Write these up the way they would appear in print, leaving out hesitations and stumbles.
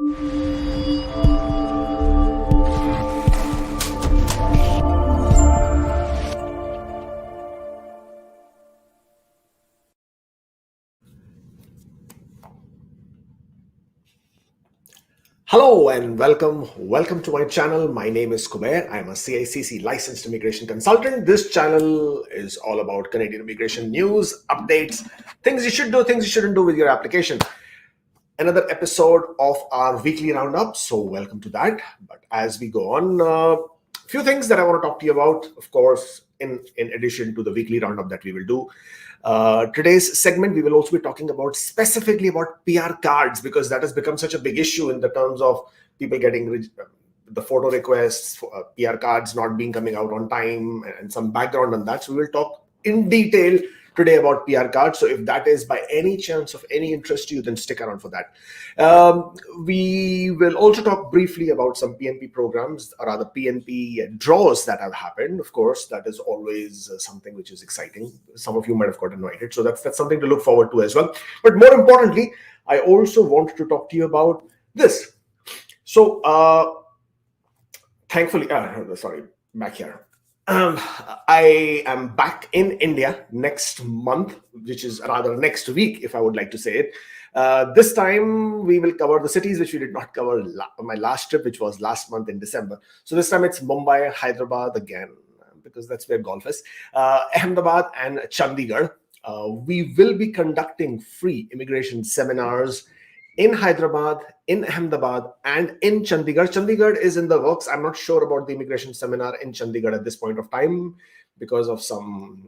Hello and welcome to my channel. My name is Kubeir. I'm a CICC licensed immigration consultant. This channel is all about Canadian immigration news, updates, things you should do, things you shouldn't do with your application. Another episode of our weekly roundup, so welcome to that. But as we go on, a few things that I want to talk to you about, of course, in addition to the weekly roundup that we will do. Today's segment, we will also be talking about specifically about PR cards, because that has become such a big issue in the terms of people getting the photo requests, PR cards not being coming out on time, and some background on that. So we will talk in detail today about PR cards. So if that is by any chance of any interest to you, then stick around for that. We will also talk briefly about some PNP programs, or rather PNP draws that have happened. Of course, that is always something which is exciting. Some of you might have got invited, so that's something to look forward to as well. But more importantly, I also want to talk to you about this. So thankfully, back here. I am back in India next month, which is rather next week, if I would like to say it. This time we will cover the cities which we did not cover my last trip, which was last month in December. So this time it's Mumbai, Hyderabad again, because that's where golf is, Ahmedabad and Chandigarh. We will be conducting free immigration seminars in Hyderabad, in Ahmedabad, and in Chandigarh. Chandigarh is in the works. I'm not sure about the immigration seminar in Chandigarh at this point of time because of some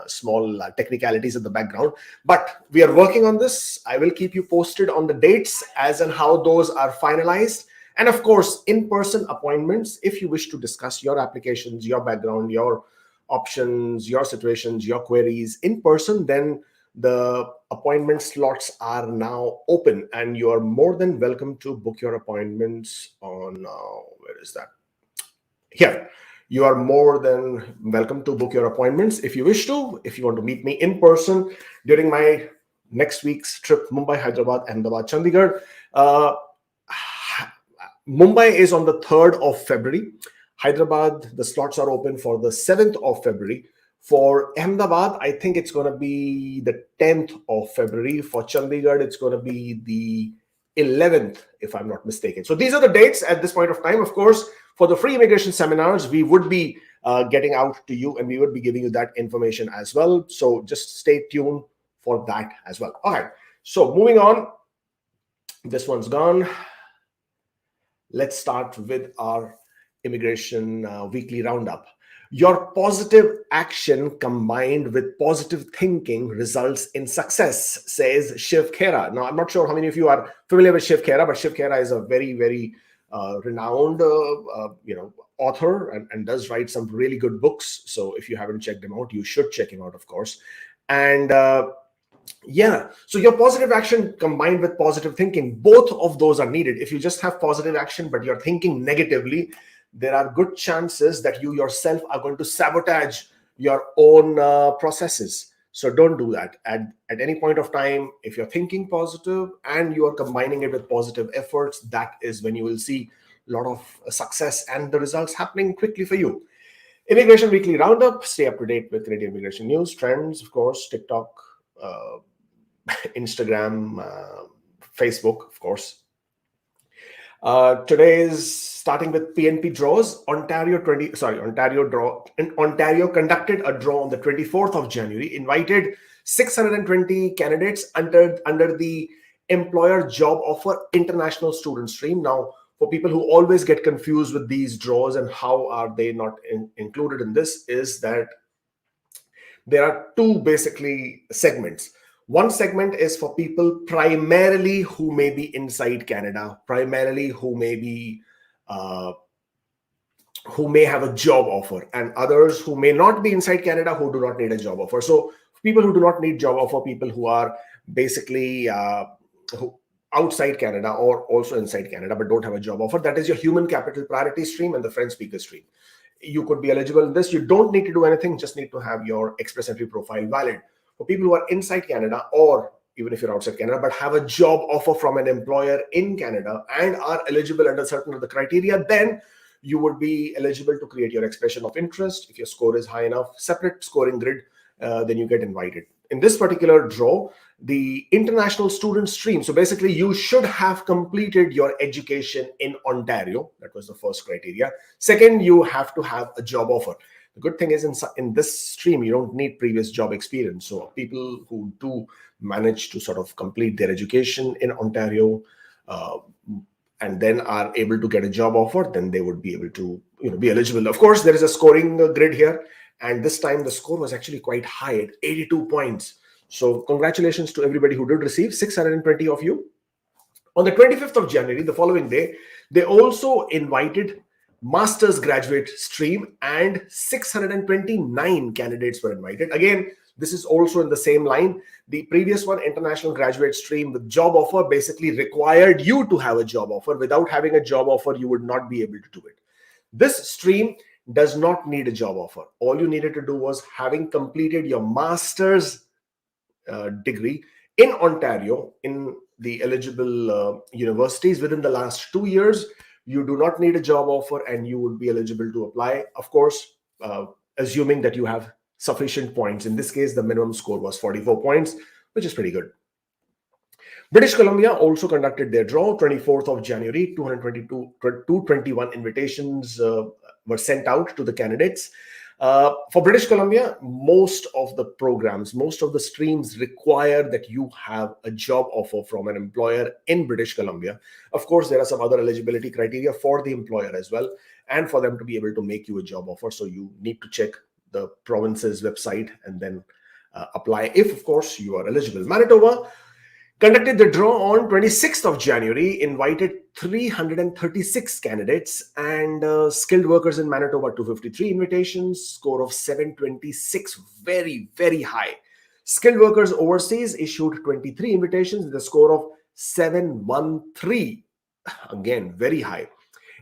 small technicalities in the background. But we are working on this. I will keep you posted on the dates as and how those are finalized. And of course, in-person appointments, if you wish to discuss your applications, your background, your options, your situations, your queries in person, then the appointment slots are now open, and you are more than welcome to book your appointments on where is that? Here. You are more than welcome to book your appointments if you wish to. If you want to meet me in person during my next week's trip, Mumbai, Hyderabad, Ahmedabad, Chandigarh. Mumbai is on the 3rd of February. Hyderabad, the slots are open for the 7th of February. For Ahmedabad, I think it's going to be the 10th of February. For Chandigarh, it's going to be the 11th, if I'm not mistaken. So these are the dates at this point of time. Of course, for the free immigration seminars, we would be getting out to you, and we would be giving you that information as well. So just stay tuned for that as well. All right. So moving on. This one's gone. Let's start with our immigration weekly roundup. Your positive action combined with positive thinking results in success, says Shiv Khera. Now, I'm not sure how many of you are familiar with Shiv Khera, but Shiv Khera is a very, very renowned author and does write some really good books. So if you haven't checked him out, you should check him out, of course. And so your positive action combined with positive thinking, both of those are needed. If you just have positive action, but you're thinking negatively, there are good chances that you yourself are going to sabotage your own processes. So don't do that. At any point of time, if you're thinking positive and you are combining it with positive efforts, that is when you will see a lot of success and the results happening quickly for you. Immigration Weekly Roundup. Stay up to date with Canadian immigration news, trends, of course, TikTok, Instagram, Facebook, of course. Today is starting with PNP draws. Ontario conducted a draw on the 24th of January, invited 620 candidates under the employer job offer international student stream. Now, for people who always get confused with these draws and how are they not included in this, is that there are two basically segments. One segment is for people primarily who may be inside Canada, primarily who may have a job offer, and others who may not be inside Canada, who do not need a job offer. So people who do not need job offer, people who are basically outside Canada or also inside Canada but don't have a job offer, that is your human capital priority stream and the French speaker stream. You could be eligible in this. You don't need to do anything, just need to have your express entry profile valid. For people who are inside Canada or even if you're outside Canada, but have a job offer from an employer in Canada and are eligible under certain of the criteria, then you would be eligible to create your expression of interest. If your score is high enough, separate scoring grid, then you get invited. In this particular draw, the international student stream. So basically, you should have completed your education in Ontario. That was the first criteria. Second, you have to have a job offer. The good thing is in this stream, you don't need previous job experience. So people who do manage to sort of complete their education in Ontario and then are able to get a job offer, then they would be able to be eligible. Of course, there is a scoring grid here. And this time the score was actually quite high at 82 points. So congratulations to everybody who did receive, 620 of you. On the 25th of January, the following day, they also invited master's graduate stream and 629 candidates were invited. Again, this is also in the same line. The previous one, international graduate stream with job offer, basically required you to have a job offer. Without having a job offer, you would not be able to do it. This stream does not need a job offer. All you needed to do was having completed your master's degree in Ontario in the eligible universities within the last 2 years. You do not need a job offer and you would be eligible to apply. Of course, assuming that you have sufficient points. In this case, the minimum score was 44 points, which is pretty good. British Columbia also conducted their draw. 24th of January, 221 invitations were sent out to the candidates. For British Columbia, most of the programs, most of the streams require that you have a job offer from an employer in British Columbia. Of course, there are some other eligibility criteria for the employer as well, and for them to be able to make you a job offer. So you need to check the province's website and then apply if, of course, you are eligible. Manitoba conducted the draw on 26th of January, invited 336 candidates, and skilled workers in Manitoba, 253 invitations, score of 726, very, very high. Skilled workers overseas issued 23 invitations with a score of 713, again, very high.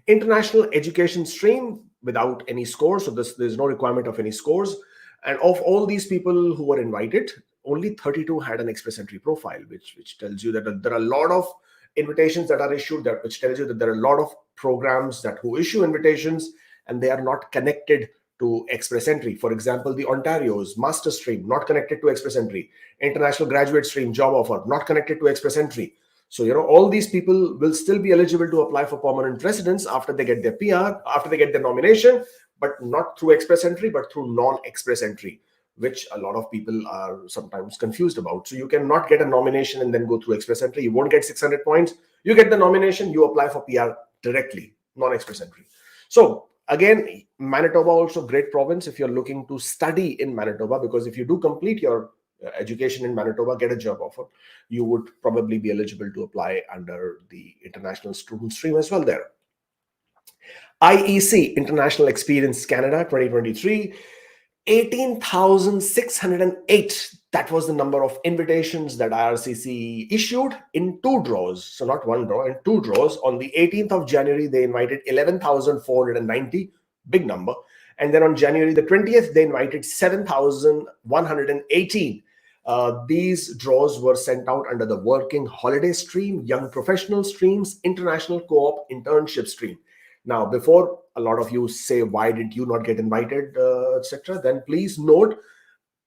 International education stream without any scores, so there's no requirement of any scores. And of all these people who were invited, only 32 had an express entry profile, which tells you that there are a lot of invitations that are issued, which tells you that there are a lot of programs who issue invitations and they are not connected to express entry. For example, the Ontario's master stream, not connected to express entry. International graduate stream, job offer, not connected to express entry. So, all these people will still be eligible to apply for permanent residence after they get their PR, after they get their nomination, but not through express entry, but through non-express entry, which a lot of people are sometimes confused about. So you cannot get a nomination and then go through express entry. You won't get 600 points. You get the nomination, you apply for PR directly, non-express entry. So again, Manitoba also great province if you're looking to study in Manitoba, because if you do complete your education in Manitoba, get a job offer, you would probably be eligible to apply under the international student stream as well there. IEC, International Experience Canada 2023, 18,608. That was the number of invitations that IRCC issued in 2 draws. So not one draw, in 2 draws. On the 18th of January, they invited 11,490, big number. And then on January the 20th, they invited 7,118. These draws were sent out under the working holiday stream, young professional streams, international co-op internship stream. Now, before a lot of you say, why did you not get invited, etc., then please note,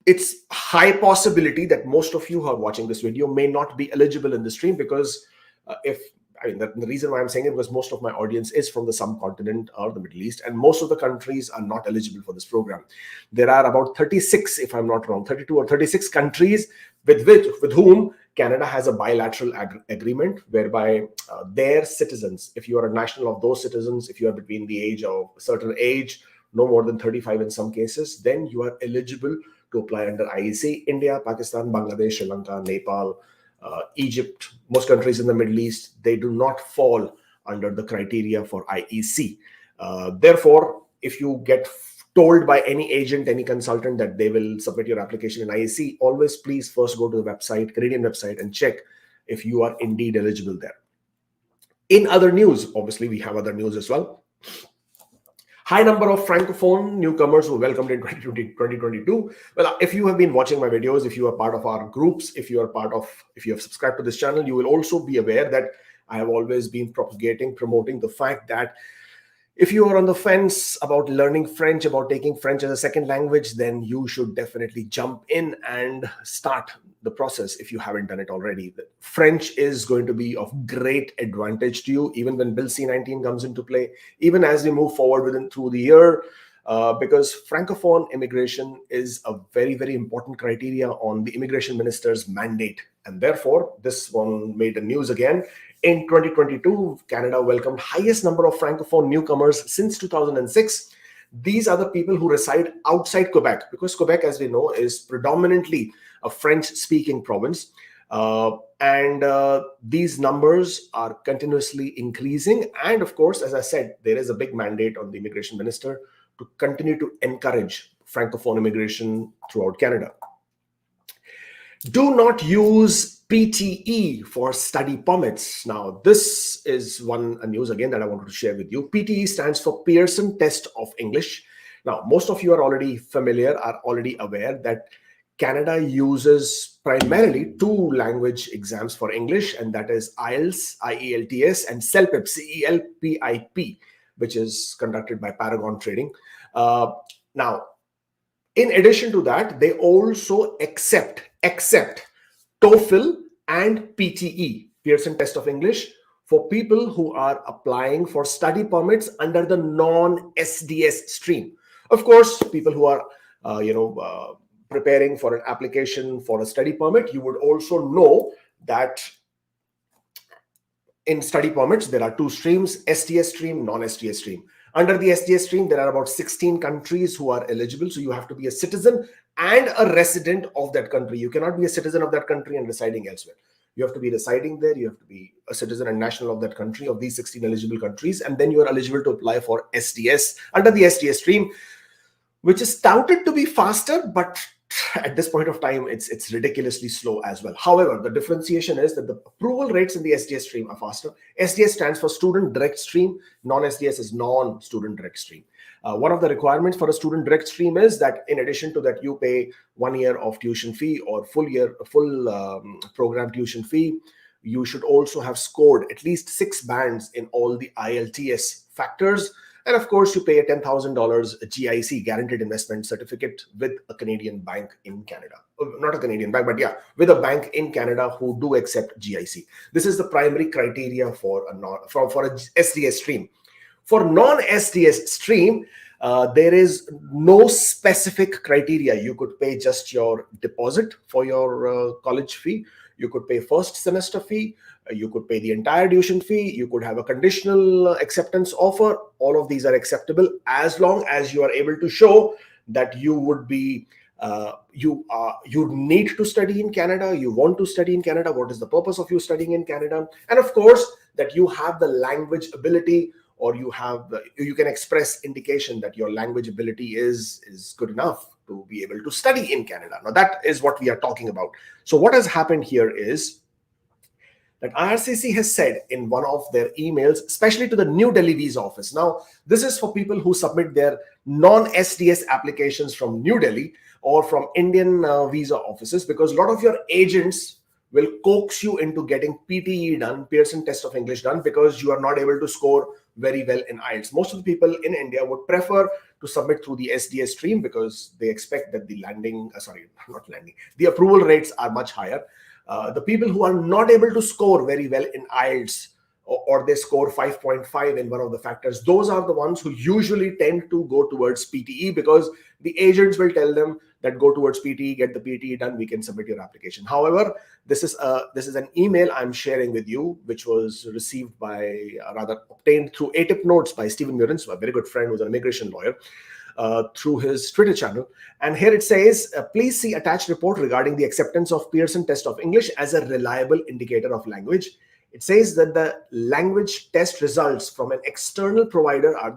it's high possibility that most of you who are watching this video may not be eligible in the stream, because the reason why I'm saying it, because most of my audience is from the subcontinent or the Middle East, and most of the countries are not eligible for this program. There are about 36, if I'm not wrong, 32 or 36 countries with whom Canada has a bilateral agreement, whereby their citizens, if you are a national of those citizens, if you are between the age of a certain age, no more than 35 in some cases, then you are eligible to apply under IEC. India, Pakistan, Bangladesh, Sri Lanka, Nepal, Egypt, most countries in the Middle East, they do not fall under the criteria for IEC. Therefore, if you get told by any agent, any consultant that they will submit your application in IEC, always please first go to the website, Canadian website, and check if you are indeed eligible there. In other news, obviously we have other news as well. High number of francophone newcomers were welcomed in 2022. Well, if you have been watching my videos, if you are part of our groups, if you have subscribed to this channel, you will also be aware that I have always been promoting the fact that if you are on the fence about learning French, about taking French as a second language, then you should definitely jump in and start the process if you haven't done it already. French is going to be of great advantage to you, even when Bill C-19 comes into play, even as we move forward through the year, because Francophone immigration is a very, very important criteria on the immigration minister's mandate. And therefore, this one made the news again. In 2022, Canada welcomed highest number of Francophone newcomers since 2006. These are the people who reside outside Quebec, because Quebec, as we know, is predominantly a French-speaking province. These numbers are continuously increasing. And of course, as I said, there is a big mandate on the immigration minister to continue to encourage Francophone immigration throughout Canada. Do not use PTE for study permits. Now, this is a news again that I wanted to share with you. PTE stands for Pearson Test of English. Now, most of you are already aware that Canada uses primarily 2 language exams for English, and that is IELTS, IELTS, and CELPIP, CELPIP, which is conducted by Paragon Trading. Now, in addition to that, they also accept TOEFL and PTE, Pearson Test of English, for people who are applying for study permits under the non-SDS stream. Of course, people who are, preparing for an application for a study permit, you would also know that in study permits, there are 2 streams, SDS stream, non-SDS stream. Under the SDS stream, there are about 16 countries who are eligible. So you have to be a citizen and a resident of that country. You cannot be a citizen of that country and residing elsewhere. You have to be residing there. You have to be a citizen and national of that country, of these 16 eligible countries. And then you are eligible to apply for SDS under the SDS stream, which is touted to be faster, but at this point of time, it's ridiculously slow as well. However, the differentiation is that the approval rates in the SDS stream are faster. SDS stands for Student Direct Stream. Non-SDS is Non-Student Direct Stream. One of the requirements for a student direct stream is that in addition to that, you pay 1 year of tuition fee or full program tuition fee. You should also have scored at least 6 bands in all the IELTS factors. And of course, you pay a $10,000 GIC, Guaranteed Investment Certificate, with a Canadian bank in Canada. Not a Canadian bank, but yeah, with a bank in Canada who do accept GIC. This is the primary criteria for a SDS stream. For non-SDS stream, there is no specific criteria. You could pay just your deposit for your college fee. You could pay first semester fee. You could pay the entire tuition fee. You could have a conditional acceptance offer. All of these are acceptable as long as you are able to show that you would be you need to study in Canada. You want to study in Canada. What is the purpose of you studying in Canada? And of course, that you have the language ability, or you can express indication that your language ability is good enough to be able to study in Canada. Now, that is what we are talking about. So what has happened here is that IRCC has said in one of their emails, especially to the New Delhi visa office. Now, this is for people who submit their non-SDS applications from New Delhi or from Indian visa offices, because a lot of your agents will coax you into getting PTE done, Pearson Test of English done, because you are not able to score very well in IELTS. Most of the people in India would prefer to submit through the SDS stream because they expect that the the approval rates are much higher. The people who are not able to score very well in IELTS, or they score 5.5 in one of the factors, those are the ones who usually tend to go towards PTE, because the agents will tell them that go towards PTE, get the PTE done, we can submit your application. However, this is an email I'm sharing with you, which was received obtained through ATIP notes by Stephen Murins, a very good friend who's an immigration lawyer, through his Twitter channel. And here it says, please see attached report regarding the acceptance of Pearson Test of English as a reliable indicator of language. It says that the language test results from an external provider are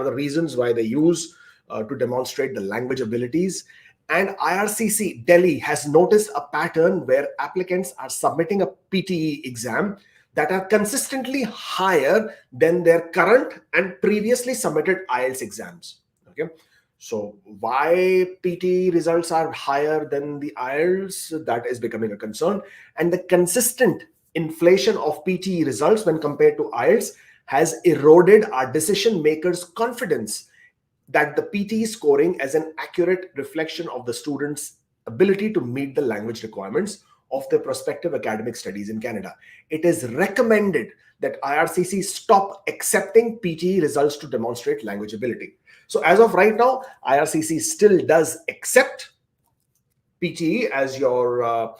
the reasons why they use to demonstrate the language abilities. And IRCC Delhi has noticed a pattern where applicants are submitting a PTE exam that are consistently higher than their current and previously submitted IELTS exams. Okay, so why PT results are higher than the IELTS, that is becoming a concern. And the consistent inflation of PT results when compared to IELTS has eroded our decision makers' confidence that the PT scoring as an accurate reflection of the student's ability to meet the language requirements of their prospective academic studies in Canada. It is recommended that IRCC stop accepting PT results to demonstrate language ability. So as of right now, IRCC still does accept PTE as your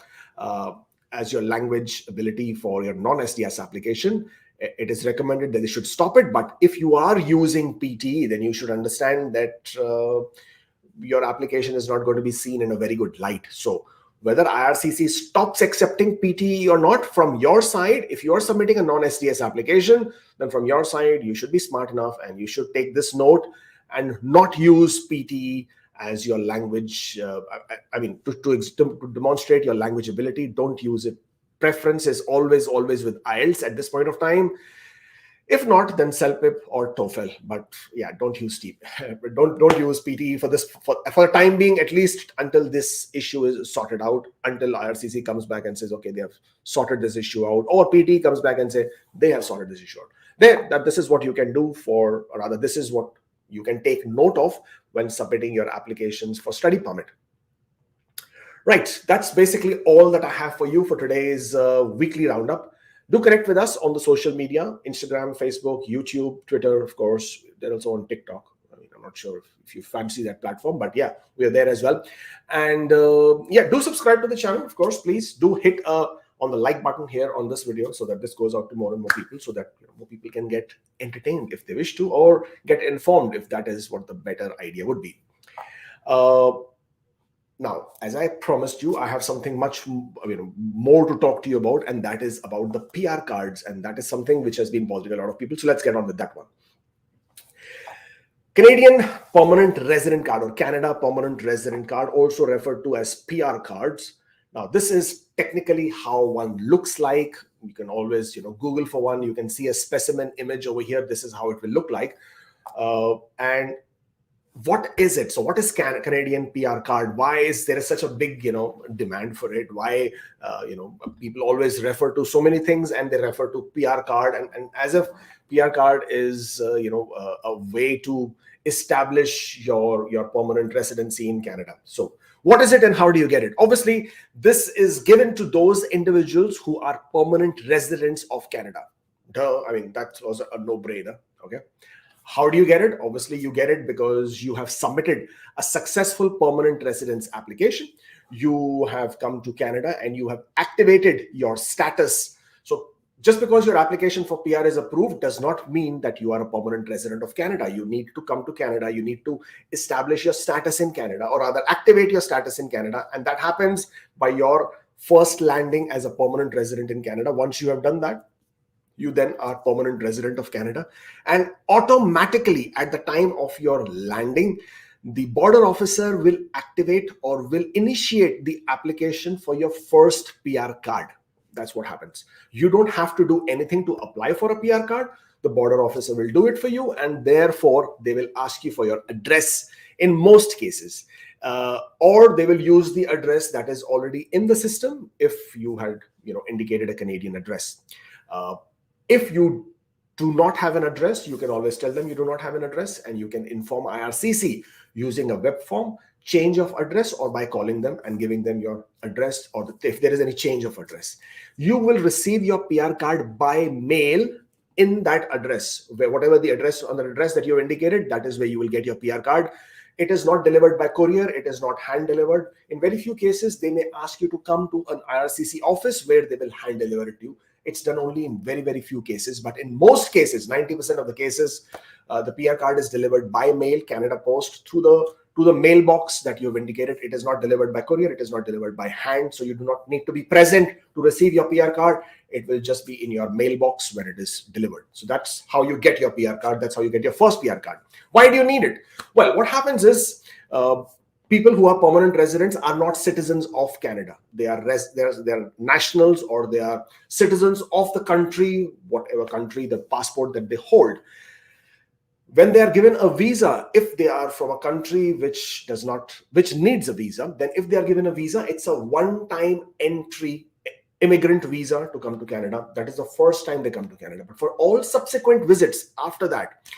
language ability for your non-SDS application. It is recommended that they should stop it. But if you are using PTE, then you should understand that your application is not going to be seen in a very good light. So whether IRCC stops accepting PTE or not, from your side, if you are submitting a non-SDS application, then from your side, you should be smart enough and you should take this note and not use PTE as your language. To demonstrate your language ability, don't use it. Preference is always with IELTS at this point of time. If not, then CELPIP or TOEFL. But yeah, don't use don't use PTE for this for the time being, at least until this issue is sorted out, until IRCC comes back and says, okay, they have sorted this issue out, or PTE comes back and say they have sorted this issue out. This is what you can do for, or rather, this is what you can take note of when submitting your applications for study permit. Right, that's basically all that I have for you for today's weekly roundup. Do connect with us on the social media, Instagram, Facebook, YouTube, Twitter, of course. They're also on TikTok. I mean, I'm not sure if you fancy that platform, but yeah, we are there as well. And yeah, do subscribe to the channel, of course. Please do hit on the like button here on this video so that this goes out to more and more people, so that more people can get entertained if they wish to, or get informed if that is what the better idea would be. Now, as I promised you, I have something much more to talk to you about, and that is about the PR cards, and that is something which has been bothering a lot of people. So let's get on with that one. Canadian Permanent Resident Card, or Canada Permanent Resident Card, also referred to as PR cards. Now, this is technically how one looks like. You can always Google for one. You can see a specimen image over here. This is how it will look like. And what is it? So what is Canadian PR card? Why is there such a big demand for it? Why people always refer to so many things, and they refer to PR card, and as if PR card is a way to establish your permanent residency in Canada. So what is it and how do you get it? Obviously, this is given to those individuals who are permanent residents of Canada. Duh, I mean, that was a no-brainer. Okay. How do you get it? Obviously, you get it because you have submitted a successful permanent residence application. You have come to Canada and you have activated your status. So just because your application for PR is approved does not mean that you are a permanent resident of Canada. You need to come to Canada. You need to establish your status in Canada, or rather activate your status in Canada. And that happens by your first landing as a permanent resident in Canada. Once you have done that, you then are permanent resident of Canada, and automatically at the time of your landing, the border officer will activate or will initiate the application for your first PR card. That's what happens. You don't have to do anything to apply for a PR card. The border officer will do it for you, and therefore they will ask you for your address in most cases, or they will use the address that is already in the system if you had indicated a Canadian address. If you do not have an address, you can always tell them you do not have an address, and you can inform IRCC using a web form, change of address, or by calling them and giving them your address, or if there is any change of address. You will receive your PR card by mail in that address, where whatever the address on the address that you indicated, that is where you will get your PR card. It is not delivered by courier. It is not hand delivered. In very few cases, they may ask you to come to an IRCC office where they will hand deliver it to you. It's done only in very, very few cases. But in most cases, 90% of the cases, the PR card is delivered by mail, Canada Post, to the mailbox that you have indicated. It is not delivered by courier. It is not delivered by hand. So you do not need to be present to receive your PR card. It will just be in your mailbox when it is delivered. So that's how you get your PR card. That's how you get your first PR card. Why do you need it? Well, what happens is people who are permanent residents are not citizens of Canada. They are they're nationals, or they are citizens of the country, whatever country, the passport that they hold. When they are given a visa, if they are from a country which needs a visa, then if they are given a visa, it's a one-time entry immigrant visa to come to Canada. That is the first time they come to Canada. But for all subsequent visits after that,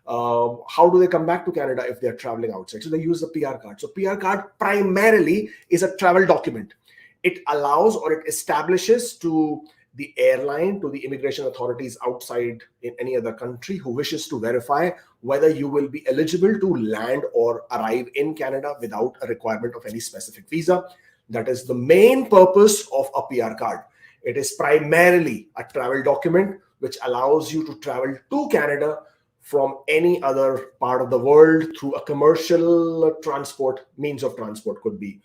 how do they come back to Canada if they're traveling outside? So they use the PR card. So PR card primarily is a travel document. It allows, or it establishes to the airline, to the immigration authorities outside in any other country who wishes to verify whether you will be eligible to land or arrive in Canada without a requirement of any specific visa. That is the main purpose of a PR card. It is primarily a travel document which allows you to travel to Canada from any other part of the world through a commercial transport, means of transport. Could be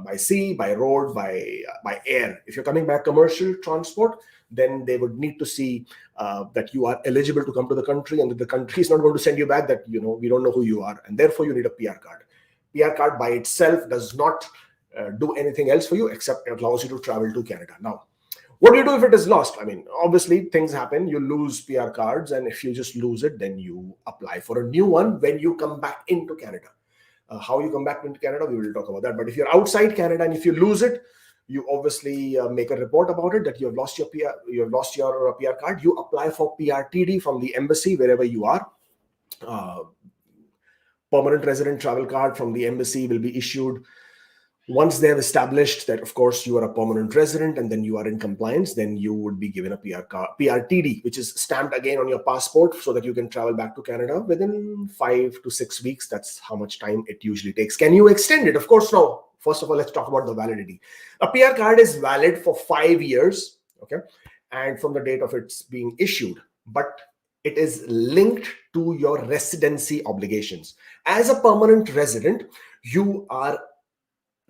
by sea, by road, by air. If you're coming by commercial transport, then they would need to see that you are eligible to come to the country, and that the country is not going to send you back that, we don't know who you are, and therefore you need a PR card. PR card by itself does not do anything else for you, except it allows you to travel to Canada. Now, what do you do if it is lost? I mean, obviously things happen. You lose PR cards, and if you just lose it, then you apply for a new one when you come back into Canada. How you come back into Canada, we will talk about that. But if you're outside Canada and if you lose it, you obviously make a report about it that you have lost your PR card. You apply for PRTD from the embassy wherever you are. Permanent resident travel card from the embassy will be issued once they have established that, of course, you are a permanent resident and then you are in compliance. Then you would be given a PRTD, which is stamped again on your passport so that you can travel back to Canada within 5 to 6 weeks. That's how much time it usually takes. Can you extend it? Of course, no. First of all, let's talk about the validity. A PR card is valid for 5 years, okay, and from the date of its being issued, but it is linked to your residency obligations. As a permanent resident, you are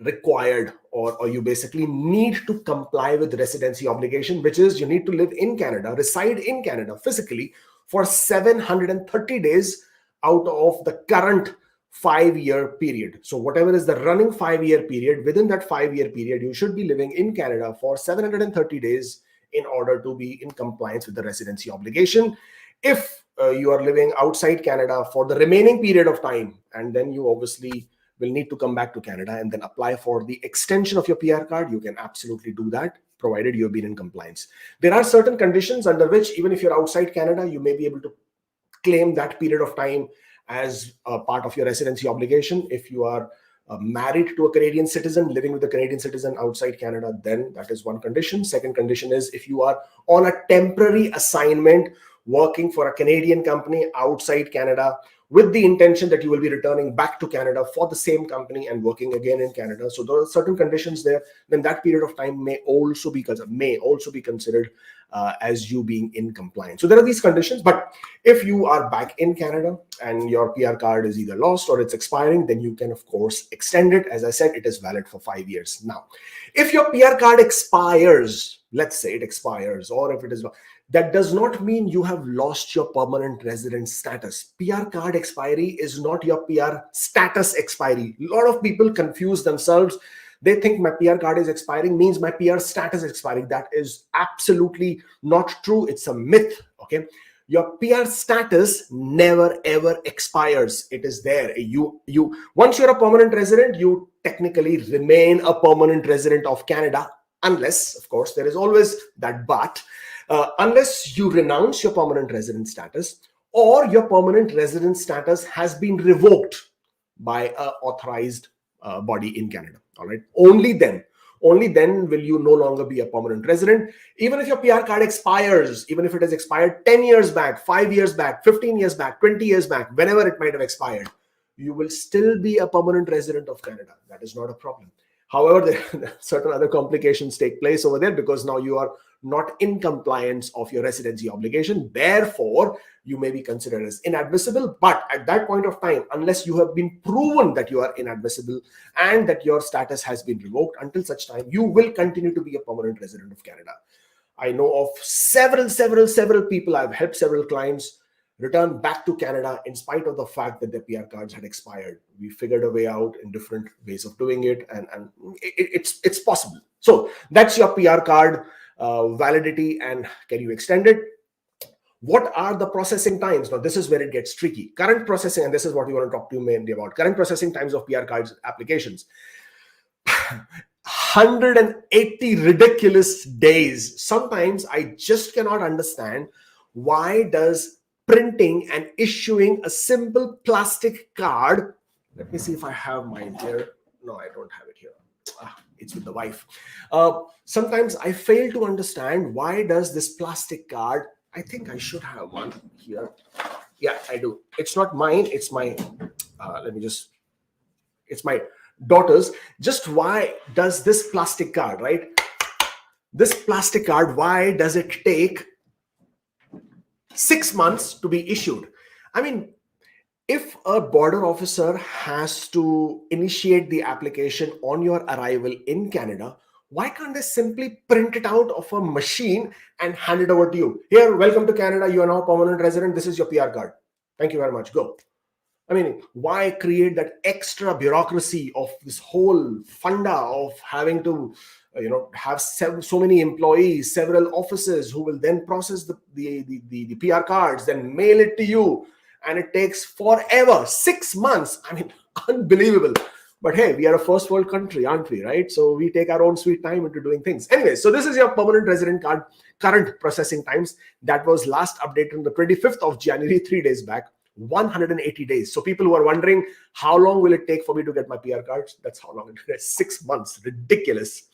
required, or you basically need to comply with residency obligation, which is you need to live in Canada, reside in Canada physically for 730 days out of the current 5-year period. So whatever is the running 5-year period, within that 5-year period, you should be living in Canada for 730 days in order to be in compliance with the residency obligation. If you are living outside Canada for the remaining period of time, and then you obviously will need to come back to Canada and then apply for the extension of your PR card, you can absolutely do that, provided you have been in compliance. There are certain conditions under which, even if you're outside Canada, you may be able to claim that period of time as a part of your residency obligation. If you are married to a Canadian citizen, living with a Canadian citizen outside Canada, then that is one condition. Second condition is if you are on a temporary assignment working for a Canadian company outside Canada with the intention that you will be returning back to Canada for the same company and working again in Canada. So there are certain conditions there. Then that period of time may also be considered as you being in compliance. So there are these conditions. But if you are back in Canada and your PR card is either lost or it's expiring, then you can, of course, extend it. As I said, it is valid for 5 years. Now, if your PR card expires, let's say it expires, or if it is, that does not mean you have lost your permanent resident status. PR card expiry is not your PR status expiry. A lot of people confuse themselves. They think my PR card is expiring means my PR status is expiring. That is absolutely not true. It's a myth, okay? Your PR status never ever expires. It is there. Once you're a permanent resident, you technically remain a permanent resident of Canada, unless, of course, there is always that but. Unless you renounce your permanent resident status or your permanent resident status has been revoked by an authorized body in Canada. All right. Only then will you no longer be a permanent resident. Even if your PR card expires, even if it has expired 10 years back, 5 years back, 15 years back, 20 years back, whenever it might have expired, you will still be a permanent resident of Canada. That is not a problem. However, certain other complications take place over there because now you are not in compliance of your residency obligation. Therefore, you may be considered as inadmissible. But at that point of time, unless you have been proven that you are inadmissible and that your status has been revoked, until such time, you will continue to be a permanent resident of Canada. I know of several people. I've helped several clients return back to Canada in spite of the fact that their PR cards had expired. We figured a way out in different ways of doing it, and it's possible. So that's your PR card validity, and can you extend it? What are the processing times? Now, this is where it gets tricky. Current processing, and this is what we want to talk to you mainly about. Current processing times of PR cards applications. 180 ridiculous days. Sometimes I just cannot understand why does printing and issuing a simple plastic card. Let me see if I have mine here. No, I don't have it here. It's with the wife. Sometimes I fail to understand why does this plastic card. I think I should have one here. Yeah, I do. It's not mine. It's my. It's my daughter's. Just why does this plastic card, right? This plastic card, why does it take 6 months to be issued? I mean, if a border officer has to initiate the application on your arrival in Canada, why can't they simply print it out of a machine and hand it over to you? Here, welcome to Canada. You are now permanent resident. This is your PR card. Thank you very much. Go. I mean, why create that extra bureaucracy of this whole funda of having to, have so many employees, several offices who will then process the PR cards, then mail it to you, and it takes forever, 6 months. I mean, unbelievable. But hey, we are a first world country, aren't we, right? So we take our own sweet time into doing things. Anyway, so this is your permanent resident card current processing times. That was last updated on the 25th of January, 3 days back. 180 days. So people who are wondering how long will it take for me to get my PR cards, that's how long it is. 6 months. Ridiculous.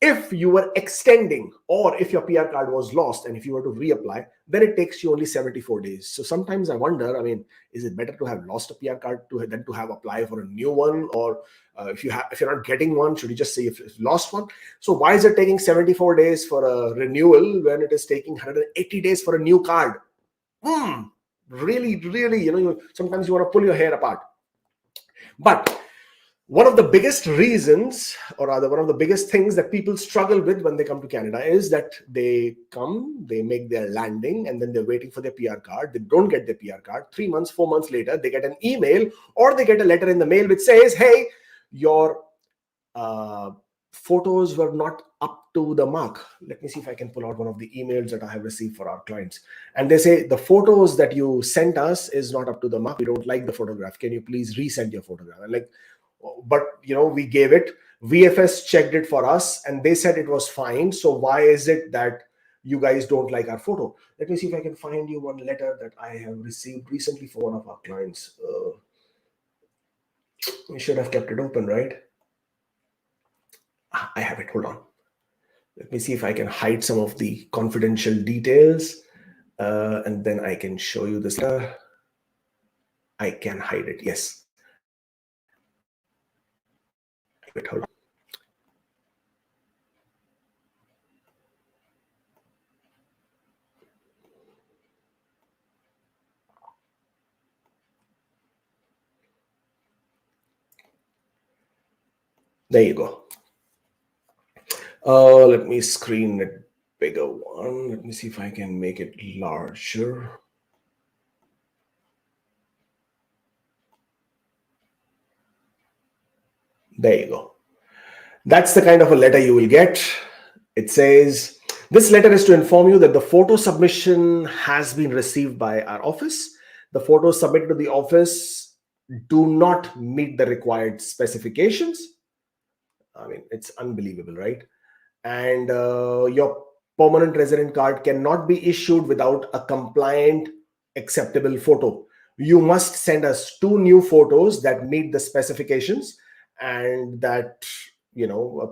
If you were extending, or if your PR card was lost and if you were to reapply, then it takes you only 74 days. So sometimes I wonder, I mean, is it better to have lost a PR card than to have apply for a new one? Or if you're not getting one, should you just say if lost one? So why is it taking 74 days for a renewal when it is taking 180 days for a new card? Really, sometimes you want to pull your hair apart. But one of the biggest reasons, or rather one of the biggest things that people struggle with when they come to Canada is that they come, they make their landing, and then they're waiting for their PR card. They don't get their PR card. 3 months, 4 months later, they get an email or they get a letter in the mail which says, hey, your photos were not up to the mark. Let me see if I can pull out one of the emails that I have received for our clients. And they say, the photos that you sent us is not up to the mark. We don't like the photograph. Can you please resend your photograph? And like, but we gave it. VFS checked it for us and they said it was fine. So why is it that you guys don't like our photo? Let me see if I can find you one letter that I have received recently for one of our clients. We should have kept it open, right? I have it. Hold on. Let me see if I can hide some of the confidential details, and then I can show you this letter. I can hide it. Yes. Wait, hold on. There you go. Let me screen it bigger one. Let me see if I can make it larger. There you go. That's the kind of a letter you will get. It says, this letter is to inform you that the photo submission has been received by our office. The photos submitted to the office do not meet the required specifications. I mean, it's unbelievable, right? And your permanent resident card cannot be issued without a compliant, acceptable photo. You must send us 2 new photos that meet the specifications, and that,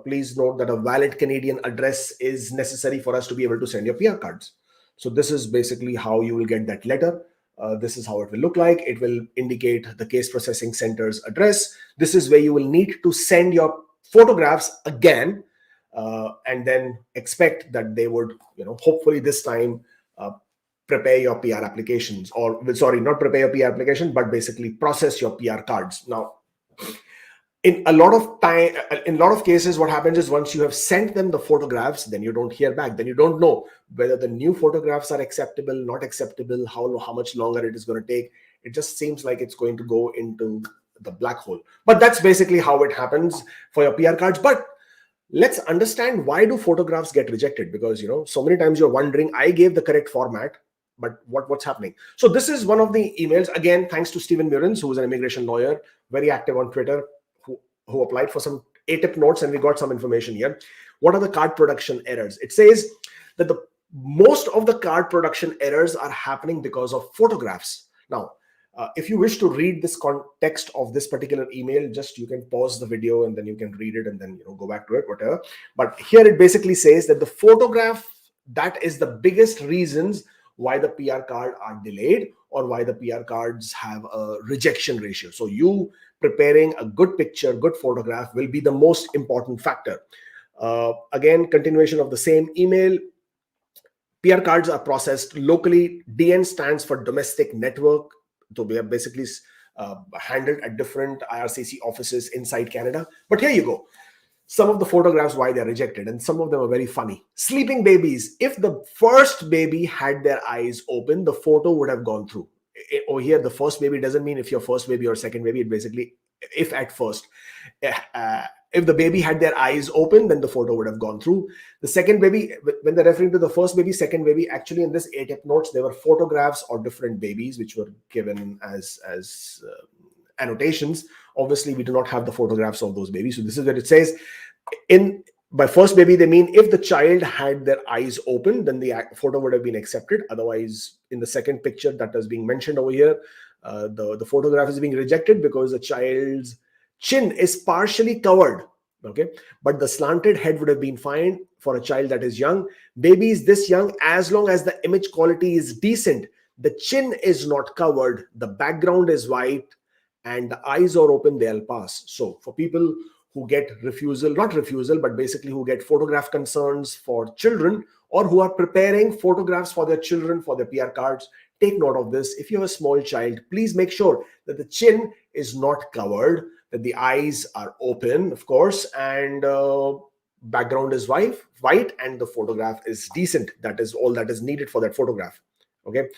please note that a valid Canadian address is necessary for us to be able to send your PR cards. So this is basically how you will get that letter. This is how it will look like. It will indicate the case processing center's address. This is where you will need to send your photographs again, and then expect that they would, hopefully this time prepare your PR applications, or sorry, not prepare your PR application, but basically process your PR cards. Now, In a lot of time, in a lot of cases, what happens is once you have sent them the photographs, then you don't hear back. Then you don't know whether the new photographs are acceptable, not acceptable, how much longer it is going to take. It just seems like it's going to go into the black hole. But that's basically how it happens for your PR cards. But let's understand, why do photographs get rejected? Because so many times you're wondering, I gave the correct format, but what's happening? So this is one of the emails, again, thanks to Stephen Murins, who is an immigration lawyer, very active on Twitter, who applied for some ATIP notes, and we got some information here. What are the card production errors? It says that the most of the card production errors are happening because of photographs. Now, if you wish to read this context of this particular email, just you can pause the video and then you can read it and then go back to it, whatever. But here it basically says that the photograph, that is the biggest reasons why the PR card are delayed, or why the PR cards have a rejection ratio. So you preparing a good picture, good photograph will be the most important factor. Again, continuation of the same email. PR cards are processed locally. DN stands for domestic network. So we are basically handled at different IRCC offices inside Canada. But here you go. Some of the photographs why they're rejected, and some of them are very funny. Sleeping babies. If the first baby had their eyes open, the photo would have gone through. Over here, the first baby doesn't mean if your first baby or second baby. It basically, if at first. If the baby had their eyes open, then the photo would have gone through. The second baby, when they're referring to the first baby, second baby, actually in this ATIP notes, there were photographs of different babies which were given as annotations. Obviously, we do not have the photographs of those babies. So this is what it says. By first baby, they mean if the child had their eyes open, then the photo would have been accepted. Otherwise, in the second picture that is being mentioned over here, the photograph is being rejected because the child's chin is partially covered. Okay, but the slanted head would have been fine for a child that is young. Babies this young, as long as the image quality is decent, the chin is not covered, the background is white, and the eyes are open, they'll pass. So for people who get not refusal, but basically who get photograph concerns for children, or who are preparing photographs for their children for their PR cards, take note of this. If you have a small child, please make sure that the chin is not covered, that the eyes are open, of course, and background is white, and the photograph is decent. That is all that is needed for that photograph. Okay.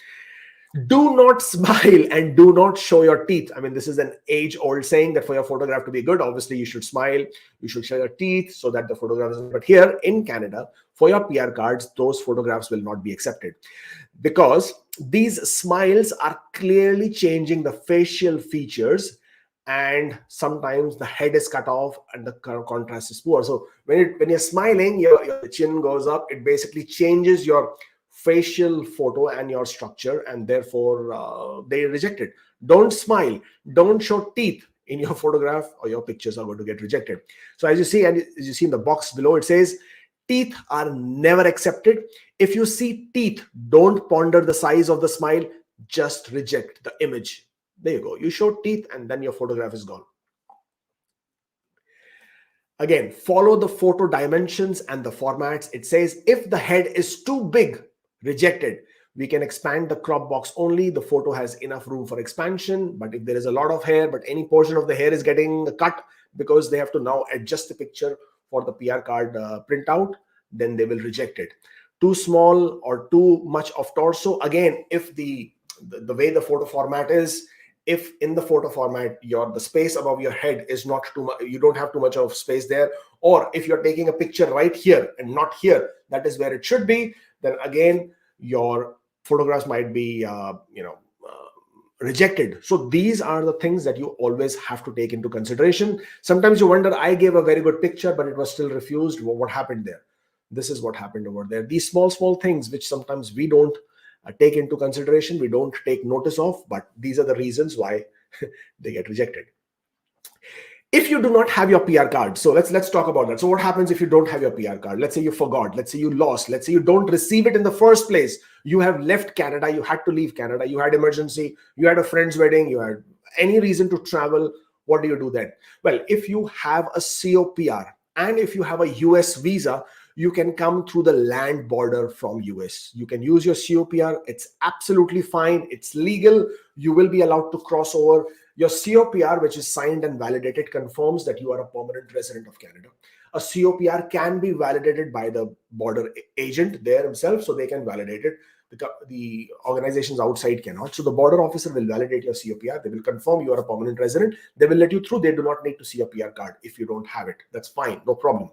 Do not smile and do not show your teeth. I mean, this is an age-old saying that for your photograph to be good, obviously you should smile, you should show your teeth so that the photograph is. But here in Canada, for your PR cards, those photographs will not be accepted, because these smiles are clearly changing the facial features, and sometimes the head is cut off and the contrast is poor. So when you're smiling, your chin goes up. It basically changes your facial photo and your structure, and therefore they reject it. Don't smile, don't show teeth in your photograph, or your pictures are going to get rejected. So as you see in the box below, it says teeth are never accepted. If you see teeth, don't ponder the size of the smile, just reject the image. There you go. You show teeth and then your photograph is gone. Again, follow the photo dimensions and the formats. It says if the head is too big, rejected. We can expand the crop box only. The photo has enough room for expansion. But if there is a lot of hair, but any portion of the hair is getting cut because they have to now adjust the picture for the PR card printout, then they will reject it. Too small or too much of torso. Again, if the way the photo format is, if in the photo format the space above your head is not too much, you don't have too much of space there, or if you're taking a picture right here and not here, that is where it should be, then again your photographs might be rejected. So these are the things that you always have to take into consideration. Sometimes you wonder, I gave a very good picture but it was still refused. What happened there? This is what happened over there. These small things which sometimes we don't take into consideration, we don't take notice of, but these are the reasons why they get rejected. If you do not have your PR card, so let's talk about that. So what happens if you don't have your PR card? Let's say you forgot, let's say you lost, let's say you don't receive it in the first place. You have left Canada, you had to leave Canada, you had emergency, you had a friend's wedding, you had any reason to travel. What do you do then? Well, if you have a COPR and if you have a US visa, you can come through the land border from US. You can use your COPR. It's absolutely fine. It's legal. You will be allowed to cross over. Your COPR, which is signed and validated, confirms that you are a permanent resident of Canada. A COPR can be validated by the border agent there himself, so they can validate it. The organizations outside cannot. So the border officer will validate your COPR. They will confirm you are a permanent resident. They will let you through. They do not need to see a PR card if you don't have it. That's fine, no problem.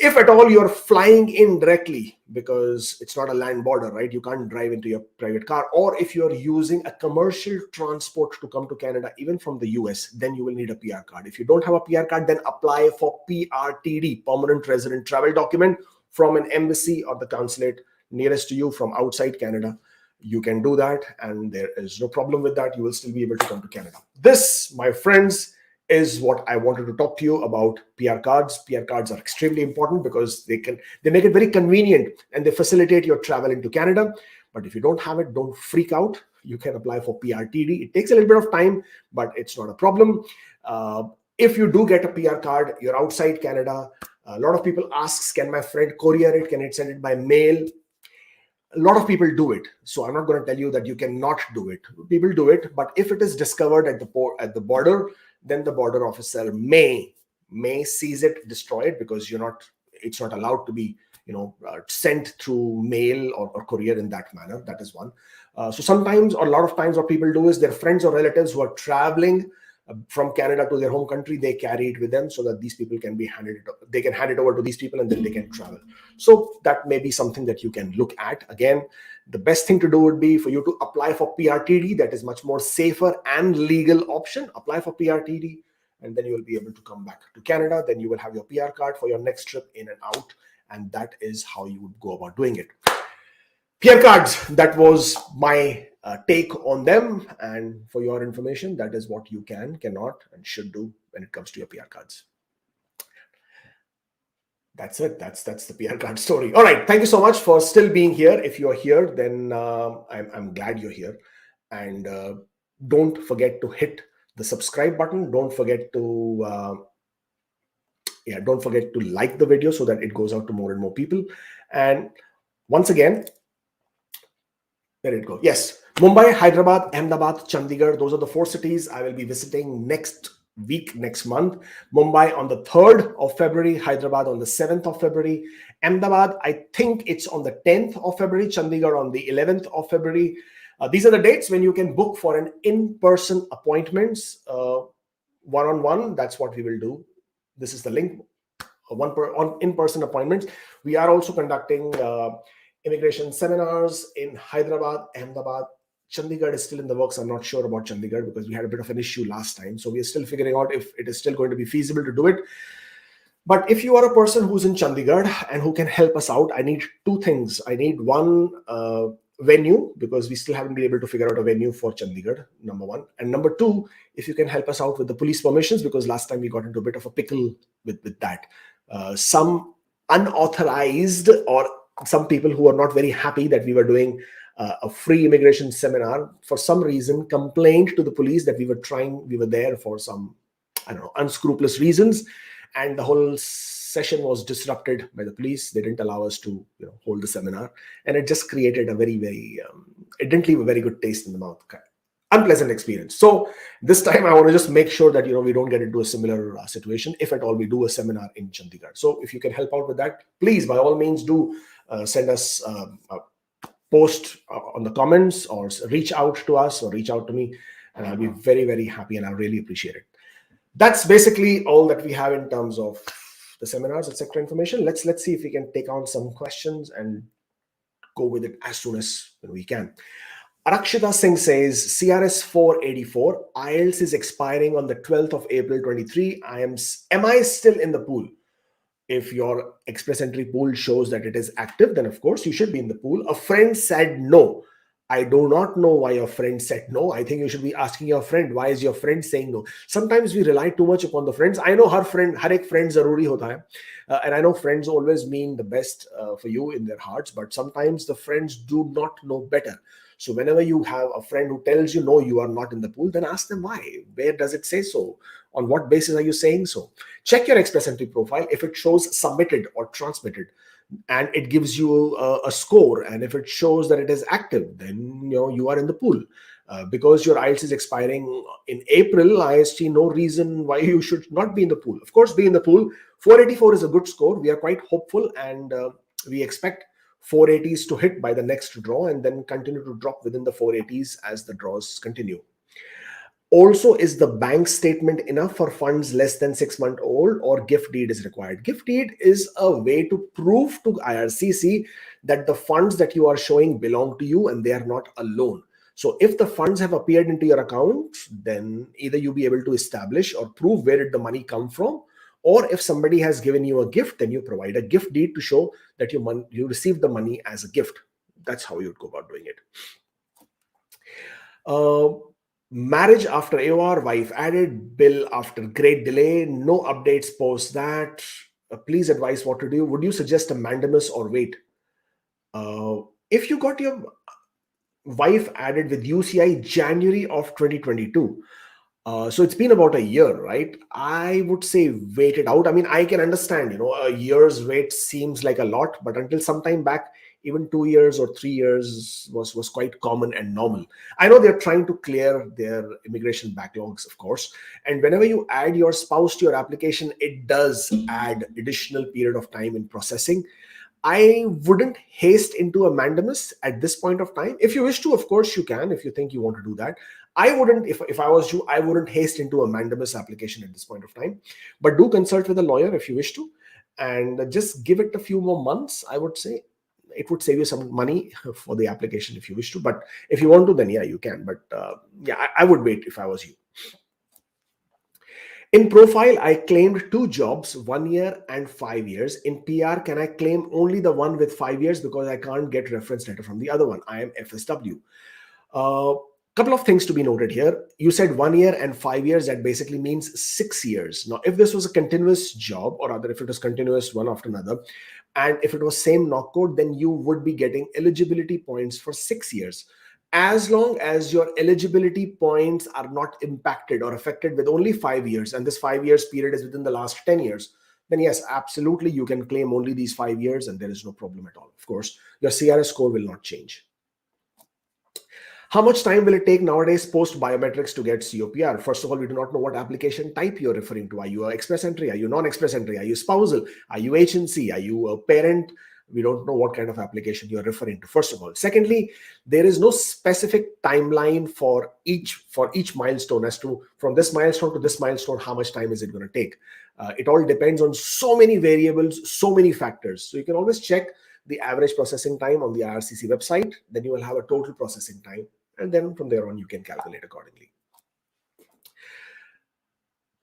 If at all you're flying in directly, because it's not a land border, right? You can't drive into your private car. Or if you're using a commercial transport to come to Canada, even from the US, then you will need a PR card. If you don't have a PR card, then apply for PRTD, Permanent Resident Travel Document, from an embassy or the consulate nearest to you from outside Canada. You can do that, and there is no problem with that. You will still be able to come to Canada. This, my friends, is what I wanted to talk to you about. PR cards. PR cards are extremely important because they make it very convenient and they facilitate your travel into Canada. But if you don't have it, don't freak out. You can apply for PRTD. It takes a little bit of time, but it's not a problem. If you do get a PR card, you're outside Canada. A lot of people ask, can my friend courier it? Can it send it by mail? A lot of people do it. So I'm not going to tell you that you cannot do it. People do it, but if it is discovered at the border, then the border officer may seize it, destroy it, because it's not allowed to be sent through mail or courier in that manner. That is one. So sometimes, or a lot of times, what people do is their friends or relatives who are traveling from Canada to their home country, they carry it with them so that these people can hand it over to these people, and then they can travel. So that may be something that you can look at. Again, the best thing to do would be for you to apply for PRTD. That is much more safer and legal option. Apply for PRTD, and then you will be able to come back to Canada. Then you will have your PR card for your next trip in and out, and that is how you would go about doing it. PR cards, that was my take on them, and for your information, that is what you cannot, and should do when it comes to your PR cards. That's it. That's the PR card story. All right. Thank you so much for still being here. If you are here, then I'm glad you're here. And don't forget to hit the subscribe button. Don't forget to like the video so that it goes out to more and more people. And once again, where did it go? Yes, Mumbai, Hyderabad, Ahmedabad, Chandigarh. Those are the 4 cities I will be visiting next month. Mumbai on the 3rd of February, Hyderabad on the 7th of February, Ahmedabad, I think it's on the 10th of February, Chandigarh on the 11th of February. These are the dates when you can book for an in-person appointments, one-on-one. That's what we will do. This is the link, on in-person appointments. We are also conducting immigration seminars in Hyderabad, Ahmedabad. Chandigarh is still in the works. I'm not sure about Chandigarh because we had a bit of an issue last time. So we are still figuring out if it is still going to be feasible to do it. But if you are a person who's in Chandigarh and who can help us out, I need 2 things. I need one, venue, because we still haven't been able to figure out a venue for Chandigarh, number 1. And number 2, if you can help us out with the police permissions, because last time we got into a bit of a pickle with that. Some unauthorized, or some people who are not very happy that we were doing a free immigration seminar, for some reason complained to the police that we were there for some, unscrupulous reasons, and the whole session was disrupted by the police. They didn't allow us to hold the seminar, and it just created a very, very it didn't leave a very good taste in the mouth. Unpleasant experience. So this time I want to just make sure that we don't get into a similar situation if at all we do a seminar in Chandigarh. So if you can help out with that, please, by all means, do send us a post on the comments, or reach out to us, or reach out to me, and I'll be very, very happy, and I'll really appreciate it. That's basically all that we have in terms of the seminars, etc. information. Let's see if we can take on some questions and go with it as soon as we can. Arakshita Singh says, CRS 484, IELTS is expiring on the 12th of April 23. Am I still in the pool? If your express entry pool shows that it is active, then of course you should be in the pool. A friend said no. I do not know why your friend said no. I think you should be asking your friend, why is your friend saying no? Sometimes we rely too much upon the friends. I know har ek friend zaruri hota hai. And I know friends always mean the best for you in their hearts, but sometimes the friends do not know better. So whenever you have a friend who tells you, no, you are not in the pool, then ask them why. Where does it say so? On what basis are you saying so? Check your express entry profile. If it shows submitted or transmitted, and it gives you a score, and if it shows that it is active, then you are in the pool. Because your IELTS is expiring in April, I see no reason why you should not be in the pool. Of course, be in the pool. 484 is a good score. We are quite hopeful, and we expect 480s to hit by the next draw and then continue to drop within the 480s as the draws continue. Also, is the bank statement enough for funds less than 6 months old, or gift deed is required? Gift deed is a way to prove to IRCC that the funds that you are showing belong to you and they are not a loan. So if the funds have appeared into your account, then either you be able to establish or prove where did the money come from, or if somebody has given you a gift, then you provide a gift deed to show that you received the money as a gift. That's how you'd go about doing it. Marriage after AOR, wife added, bill after great delay, no updates post that. Please advise what to do. Would you suggest a mandamus or wait? If you got your wife added with UCI January of 2022, so it's been about a year, right? I would say wait it out. I mean, I can understand, a year's wait seems like a lot, but until some time back, even 2 years or 3 years was quite common and normal. I know they're trying to clear their immigration backlogs, of course. And whenever you add your spouse to your application, it does add additional period of time in processing. I wouldn't haste into a mandamus at this point of time. If you wish to, of course you can, if you think you want to do that. I wouldn't, if I was you, I wouldn't haste into a mandamus application at this point of time. But do consult with a lawyer if you wish to, and just give it a few more months, I would say. It would save you some money for the application if you wish to. But if you want to, then yeah, you can. But I would wait if I was you. In profile, I claimed 2 jobs, 1 year and 5 years. In PR, can I claim only the one with 5 years because I can't get reference letter from the other one? I am FSW. Couple of things to be noted here. You said 1 year and 5 years. That basically means 6 years. Now, if this was a continuous job, or rather if it was continuous one after another, and if it was same knock code, then you would be getting eligibility points for 6 years. As long as your eligibility points are not impacted or affected with only 5 years, and this 5 years period is within the last 10 years, then yes, absolutely, you can claim only these 5 years and there is no problem at all. Of course, your CRS score will not change. How much time will it take nowadays post biometrics to get COPR? First of all, we do not know what application type you're referring to. Are you an express entry? Are you non-express entry? Are you spousal? Are you agency? Are you a parent? We don't know what kind of application you're referring to, first of all. Secondly, there is no specific timeline for each milestone as to from this milestone to this milestone, how much time is it going to take? It all depends on so many variables, so many factors. So you can always check the average processing time on the IRCC website. Then you will have a total processing time. And then from there on, you can calculate accordingly.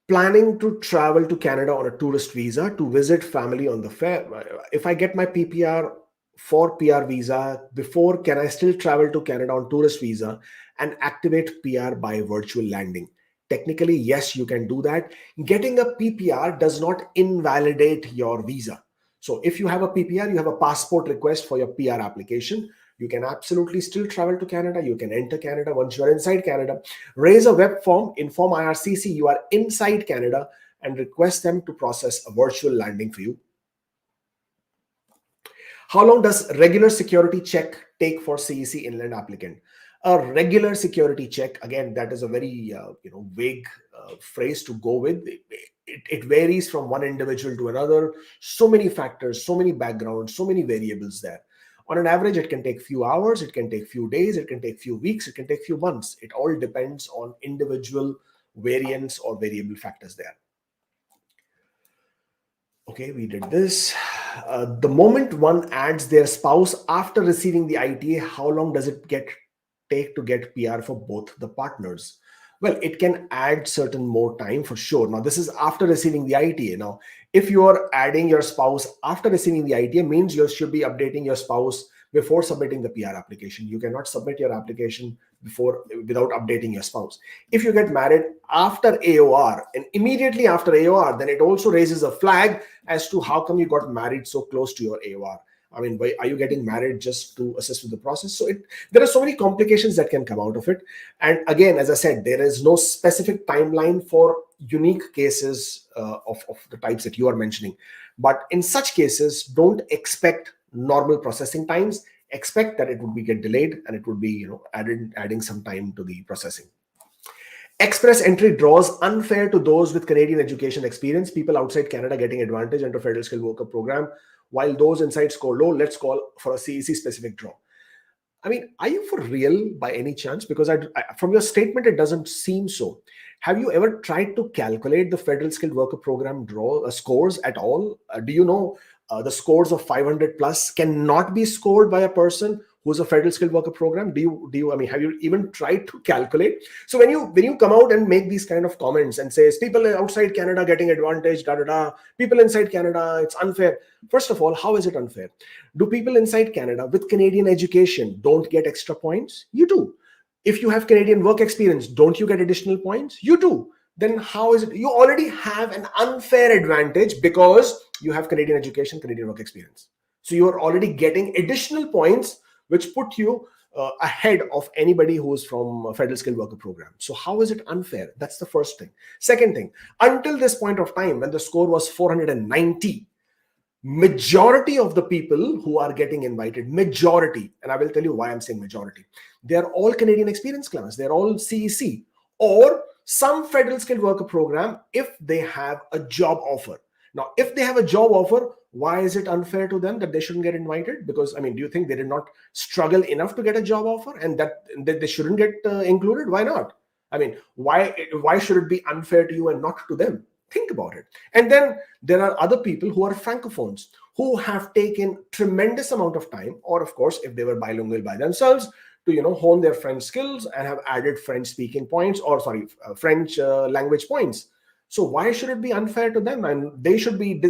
Planning to travel to Canada on a tourist visa to visit family on the fair. If I get my PPR for PR visa before, can I still travel to Canada on tourist visa and activate PR by virtual landing? Technically, yes, you can do that. Getting a PPR does not invalidate your visa. So if you have a PPR, you have a passport request for your PR application, you can absolutely still travel to Canada. You can enter Canada. Once you are inside Canada, raise a web form, inform IRCC you are inside Canada, and request them to process a virtual landing for you. How long does regular security check take for CEC inland applicant? A regular security check, again, that is a very vague phrase to go with. It varies from one individual to another. So many factors, so many backgrounds, so many variables there. On an average, it can take few hours, it can take few days, it can take few weeks, it can take few months. It all depends on individual variants or variable factors there. Okay, we did this. The moment one adds their spouse after receiving the ITA, how long does it take to get PR for both the partners? Well, it can add certain more time for sure. Now, this is after receiving the ITA. Now, if you are adding your spouse after receiving the ITA, means you should be updating your spouse before submitting the PR application. You cannot submit your application without updating your spouse. If you get married after AOR and immediately after AOR, then it also raises a flag as to how come you got married so close to your AOR. I mean, why are you getting married just to assist with the process? So there are so many complications that can come out of it. And again, as I said, there is no specific timeline for unique cases of the types that you are mentioning. But in such cases, don't expect normal processing times. expect that it would be get delayed and it would be, adding some time to the processing. Express entry draws unfair to those with Canadian education experience. People outside Canada getting advantage under federal skilled worker program, while those inside score low. Let's call for a CEC specific draw. I mean, are you for real by any chance? Because from your statement, it doesn't seem so. Have you ever tried to calculate the federal skilled worker program draw scores at all? Do you know the scores of 500 plus cannot be scored by a person who's a federal skilled worker program? I mean, have you even tried to calculate? So when you come out and make these kind of comments and says people outside Canada getting advantage, people inside Canada, it's unfair. First of all, how is it unfair? Do people inside Canada with Canadian education don't get extra points? You do. If you have Canadian work experience, don't you get additional points? You do. Then how is it you already have an unfair advantage because you have Canadian education, Canadian work experience? So you are already getting additional points which put you ahead of anybody who is from a federal skilled worker program. So how is it unfair? That's the first thing. Second thing, until this point of time when the score was 490, majority of the people who are getting invited, majority, and I will tell you why I'm saying majority, they are all Canadian experience class, they're all CEC or some federal skilled worker program if they have a job offer. Now, if they have a job offer, why is it unfair to them that they shouldn't get invited? Because, I mean, do you think they did not struggle enough to get a job offer and that they shouldn't get included? Why not? I mean, why should it be unfair to you and not to them? Think about it. And then there are other people who are francophones who have taken tremendous amount of time, or of course, if they were bilingual by themselves, to hone their French skills and have added French speaking points, or French language points. So why should it be unfair to them? And they should be,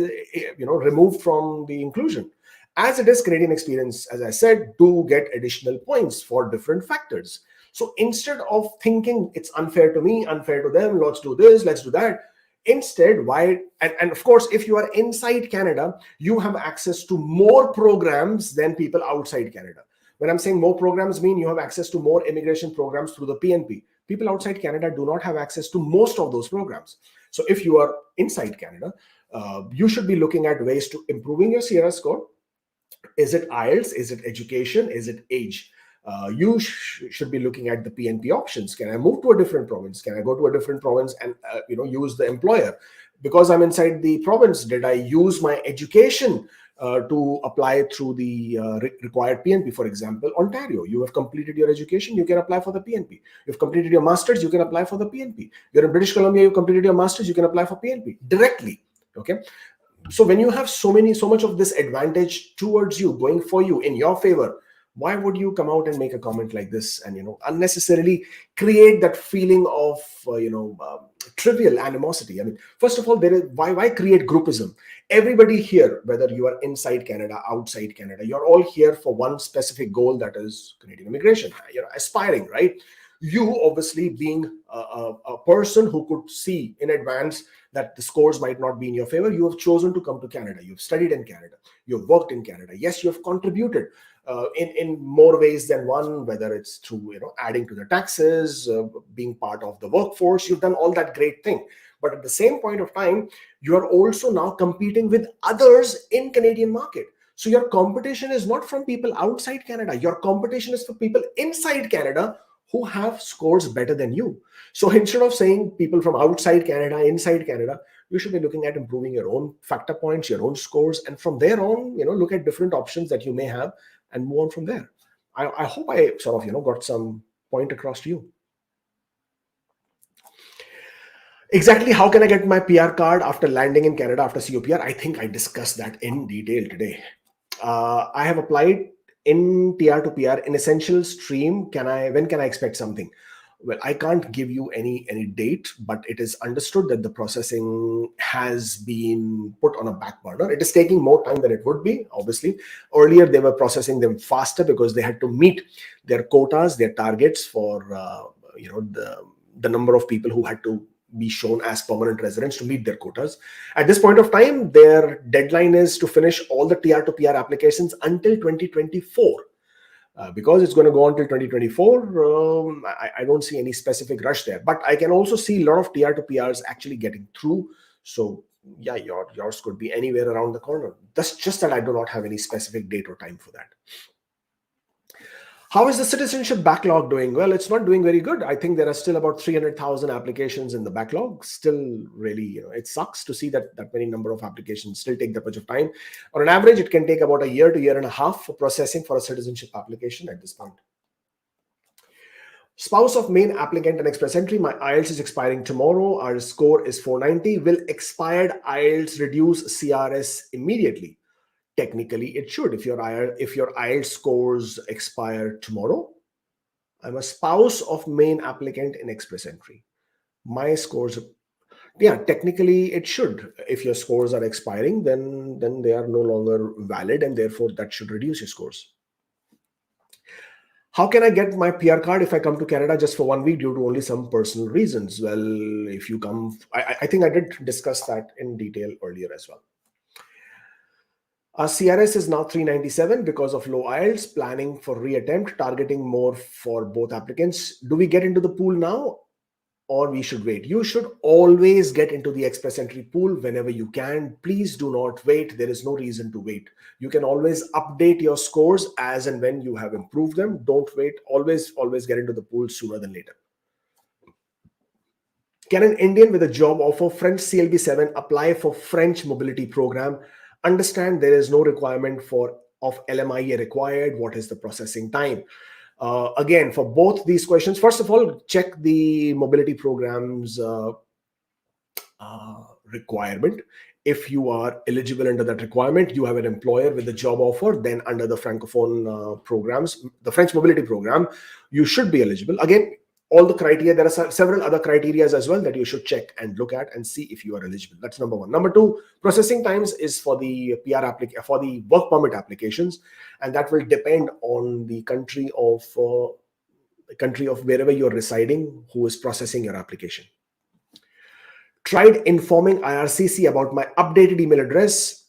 removed from the inclusion. As it is, Canadian experience, as I said, do get additional points for different factors. So instead of thinking it's unfair to me, unfair to them, let's do this, let's do that. Instead, why? And of course, if you are inside Canada, you have access to more programs than people outside Canada. When I'm saying more programs, mean you have access to more immigration programs through the PNP. People outside Canada do not have access to most of those programs. So if you are inside Canada, you should be looking at ways to improving your Sierra score. Is it IELTS? Is it education? Is it age? You should be looking at the PNP options. Can I move to a different province? Can I go to a different province and use the employer? Because I'm inside the province, did I use my education to apply through the required PNP? For example, Ontario, you have completed your education, you can apply for the PNP. You've completed your master's, you can apply for the PNP. You're in British Columbia, you completed your master's, you can apply for PNP directly. Okay. So when you have so much of this advantage towards you, going for you, in your favor, why would you come out and make a comment like this and unnecessarily create that feeling of trivial animosity? I mean, first of all, there is why create groupism? Everybody here, whether you are inside Canada, outside Canada, you're all here for one specific goal, that is Canadian immigration. You're aspiring, right? You obviously being a person who could see in advance that the scores might not be in your favor, you have chosen to come to Canada. You've studied in Canada. You've worked in Canada. Yes, you have contributed in more ways than one, whether it's through adding to the taxes, being part of the workforce. You've done all that great thing. But at the same point of time, you are also now competing with others in Canadian market. So your competition is not from people outside Canada. Your competition is for people inside Canada who have scores better than you. So instead of saying people from outside Canada, inside Canada, you should be looking at improving your own factor points, your own scores, and from there on, look at different options that you may have and move on from there. I hope I sort of, got some point across to you. Exactly how can I get my PR card after landing in Canada after COPR? I think I discussed that in detail today. I have applied in TR to PR in essential stream. When can I expect something? Well, I can't give you any date, but it is understood that the processing has been put on a back burner. It is taking more time than it would be, obviously. Earlier, they were processing them faster because they had to meet their quotas, their targets for the number of people who had to be shown as permanent residents to meet their quotas. At this point of time, their deadline is to finish all the TR to PR applications until 2024. Because it's going to go until 2024, I don't see any specific rush there. But I can also see a lot of TR to PRs actually getting through. So yeah, yours could be anywhere around the corner. That's just that I do not have any specific date or time for that. How is the citizenship backlog doing? Well, it's not doing very good. I think there are still about 300,000 applications in the backlog. Still, really, it sucks to see that many number of applications still take that much of time. On an average, it can take about a year to year and a half for processing for a citizenship application at this point. Spouse of main applicant and express entry. My IELTS is expiring tomorrow. Our score is 490. Will expired IELTS reduce CRS immediately? Technically, it should. If your IELTS scores expire tomorrow, I'm a spouse of main applicant in express entry. My scores, yeah, technically it should. If your scores are expiring, then they are no longer valid, and therefore that should reduce your scores. How can I get my PR card if I come to Canada just for 1 week due to only some personal reasons? Well, if you come, I think I did discuss that in detail earlier as well. Our CRS is now 397 because of low IELTS, planning for reattempt, targeting more for both applicants. Do we get into the pool now or we should wait? You should always get into the express entry pool whenever you can. Please do not wait. There is no reason to wait. You can always update your scores as and when you have improved them. Don't wait. Always get into the pool sooner than later. Can an Indian with a job offer, French CLB 7, apply for French mobility program? Understand there is no requirement of LMIA required. What is the processing time? Again, for both these questions, first of all, check the mobility programs requirement. If you are eligible under that requirement, you have an employer with a job offer, then under the Francophone programs, the French mobility program, you should be eligible. Again, all the criteria, there are several other criteria as well that you should check and look at and see if you are eligible. That's number one. Number two, processing times is for the for the work permit applications, and that will depend on the country of wherever you're residing, who is processing your application. Tried informing IRCC about my updated email address.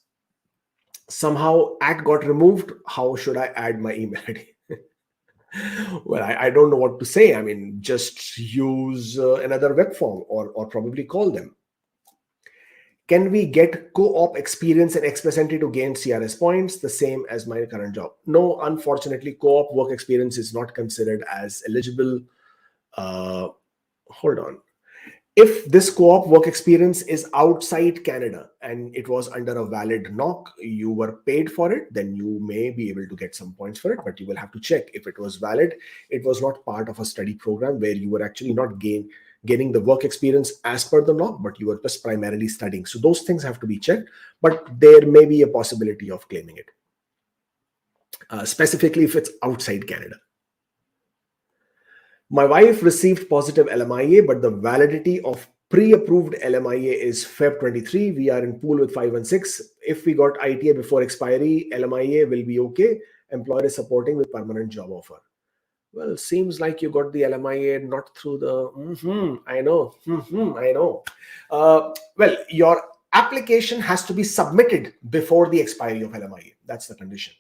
Somehow @ got removed. How should I add my email ID? Well, I don't know what to say. I mean, just use another web form or probably call them. Can we get co-op experience and express entry to gain CRS points the same as my current job? No, unfortunately, co-op work experience is not considered as eligible. Hold on. If this co-op work experience is outside Canada and it was under a valid knock, you were paid for it, then you may be able to get some points for it, but you will have to check if it was valid. It was not part of a study program where you were actually not gaining the work experience as per the knock, but you were just primarily studying. So those things have to be checked, but there may be a possibility of claiming it, specifically if it's outside Canada. My wife received positive LMIA, but the validity of pre-approved LMIA is Feb 23. We are in pool with 5 and 6. If we got ITA before expiry, LMIA will be okay. Employer is supporting with permanent job offer. Well, seems like you got the LMIA not through the, I know. Well, your application has to be submitted before the expiry of LMIA. That's the condition.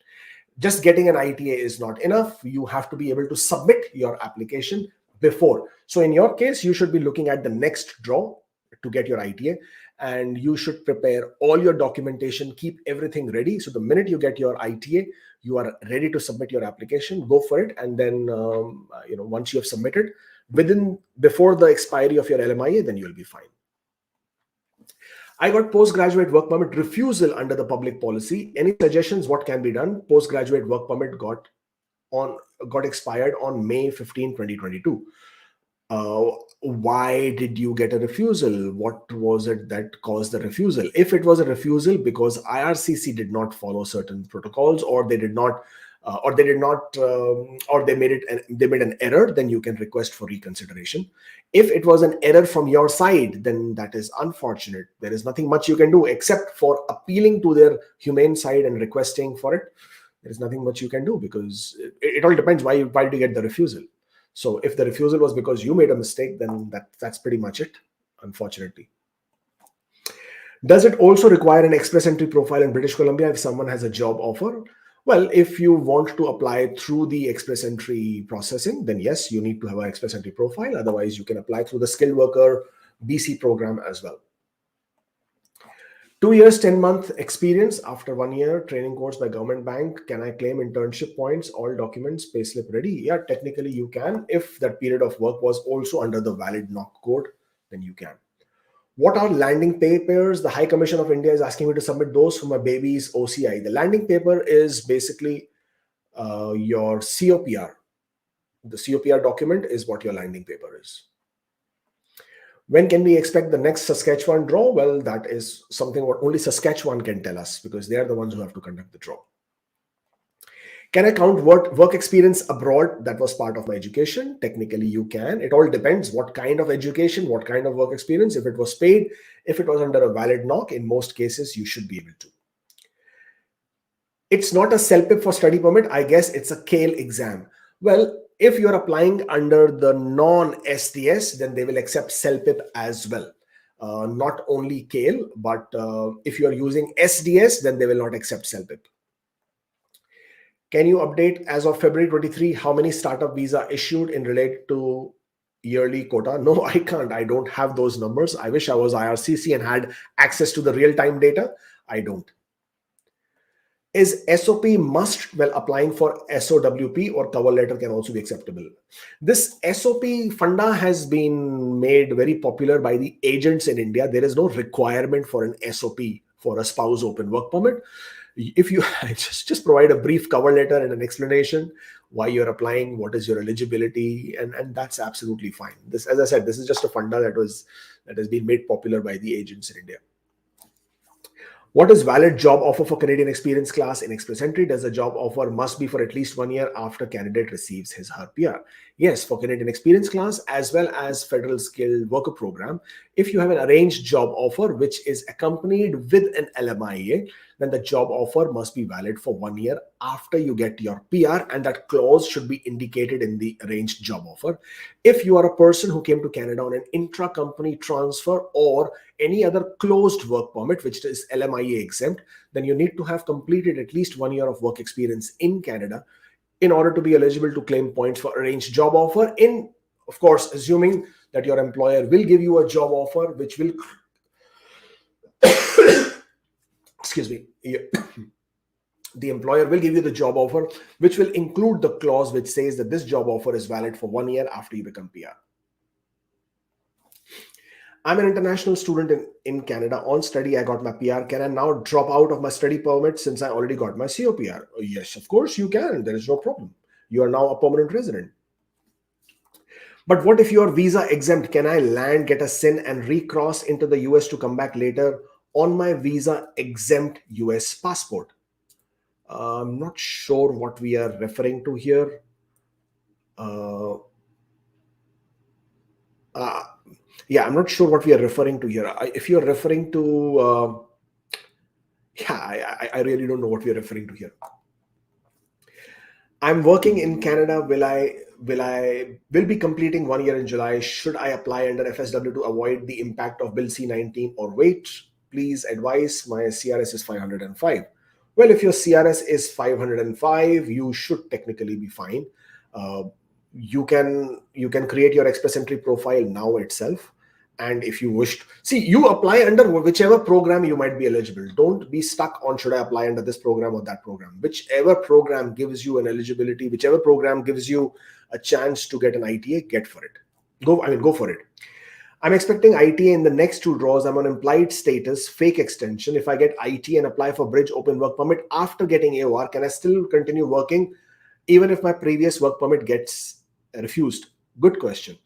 Just getting an ITA is not enough. You have to be able to submit your application before. So in your case, you should be looking at the next draw to get your ITA, and you should prepare all your documentation, keep everything ready. So the minute you get your ITA, you are ready to submit your application, go for it. And then, once you have submitted before the expiry of your LMIA, then you'll be fine. I got postgraduate work permit refusal under the public policy. Any suggestions what can be done? Postgraduate work permit got expired on May 15, 2022. Why did you get a refusal? What was it that caused the refusal? If it was a refusal because IRCC did not follow certain protocols, or they made an error, then you can request for reconsideration. If it was an error from your side, then that is unfortunate. There is nothing much you can do except for appealing to their humane side and requesting for it. There is nothing much you can do, because it all depends why did you get the refusal. So if the refusal was because you made a mistake, then that's pretty much it, unfortunately. Does it also require an express entry profile in British Columbia if someone has a job offer? Well, if you want to apply through the express entry processing, then yes, you need to have an express entry profile. Otherwise, you can apply through the skilled worker BC program as well. 2 years, 10-month experience after 1 year training course by government bank. Can I claim internship points? All documents, payslip ready? Yeah, technically you can. If that period of work was also under the valid knock code, then you can. What are landing papers? The High Commission of India is asking me to submit those for my baby's OCI. The landing paper is basically your COPR. The COPR document is what your landing paper is. When can we expect the next Saskatchewan draw? Well, that is something what only Saskatchewan can tell us, because they are the ones who have to conduct the draw. Can I count work experience abroad that was part of my education? Technically, you can. It all depends what kind of education, what kind of work experience. If it was paid, if it was under a valid knock, in most cases, you should be able to. It's not a CELPIP for study permit. I guess it's a CALE exam. Well, if you're applying under the non-SDS, then they will accept CELPIP as well. Not only CALE, but if you're using SDS, then they will not accept CELPIP. Can you update as of February 23, how many startup visa issued in relate to yearly quota? No, I can't. I don't have those numbers. I wish I was IRCC and had access to the real-time data. I don't. Is SOP must while applying for SOWP, or cover letter can also be acceptable? This SOP funda has been made very popular by the agents in India. There is no requirement for an SOP for a spouse open work permit. If you just provide a brief cover letter and an explanation why you're applying, what is your eligibility, and that's absolutely fine. This, as I said, this is just a funda that has been made popular by the agents in India. What is valid job offer for Canadian experience class in Express Entry? Does the job offer must be for at least 1 year after candidate receives his her PR? Yes, for Canadian experience class as well as federal skilled worker program. If you have an arranged job offer which is accompanied with an LMIA, then the job offer must be valid for 1 year after you get your PR, and that clause should be indicated in the arranged job offer. If you are a person who came to Canada on an intra-company transfer or any other closed work permit, which is LMIA exempt, then you need to have completed at least 1 year of work experience in Canada in order to be eligible to claim points for arranged job offer, in, of course, assuming that your employer will give you a job offer which will excuse me, the employer will give you the job offer which will include the clause which says that this job offer is valid for 1 year after you become PR. I'm an international student in Canada on study. I got my PR. Can I now drop out of my study permit since I already got my COPR? Yes, of course you can. There is no problem. You are now a permanent resident. But what if you are visa exempt? Can I land, get a SIN and recross into the US to come back later on my visa exempt US passport? I'm not sure what we are referring to here. Yeah, I'm not sure what we are referring to here. If you're referring to, I really don't know what we are referring to here. I'm working in Canada. Will be completing 1 year in July. Should I apply under FSW to avoid the impact of Bill C-19 or wait? Please advise. My CRS is 505. Well, if your CRS is 505, you should technically be fine. You can create your Express Entry profile now itself. And if you wish, you apply under whichever program you might be eligible. Don't be stuck on should I apply under this program or that program. Whichever program gives you an eligibility, whichever program gives you a chance to get an ITA, get for it. Go for it. I'm expecting ITA in the next 2 draws. I'm on implied status, fake extension. If I get ITA and apply for bridge open work permit after getting AOR, can I still continue working even if my previous work permit gets refused? Good question.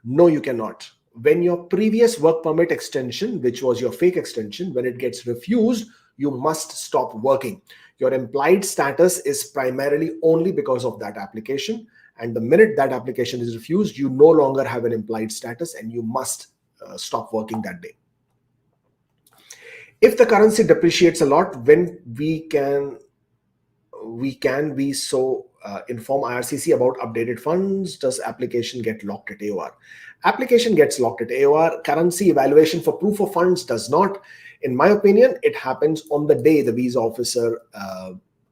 No, you cannot. When your previous work permit extension, which was your fake extension, when it gets refused, you must stop working. Your implied status is primarily only because of that application. And the minute that application is refused, you no longer have an implied status and you must stop working that day. If the currency depreciates a lot, when we can inform IRCC about updated funds? Does application get locked at AOR? Application gets locked at AOR. Currency evaluation for proof of funds does not. In my opinion, it happens on the day the visa officer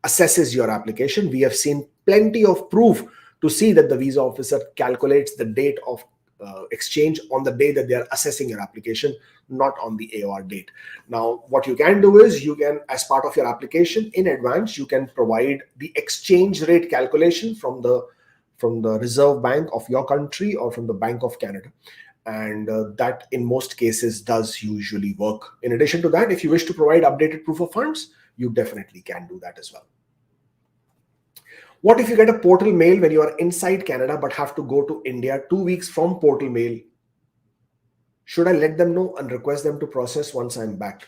assesses your application. We have seen plenty of proof to see that the visa officer calculates the date of exchange on the day that they are assessing your application, not on the AOR date. Now, what you can do is you can, as part of your application in advance, you can provide the exchange rate calculation from the Reserve Bank of your country or from the Bank of Canada. And that in most cases does usually work. In addition to that, if you wish to provide updated proof of funds, you definitely can do that as well. What if you get a portal mail when you are inside Canada but have to go to India 2 weeks from portal mail? Should I let them know and request them to process once I'm back?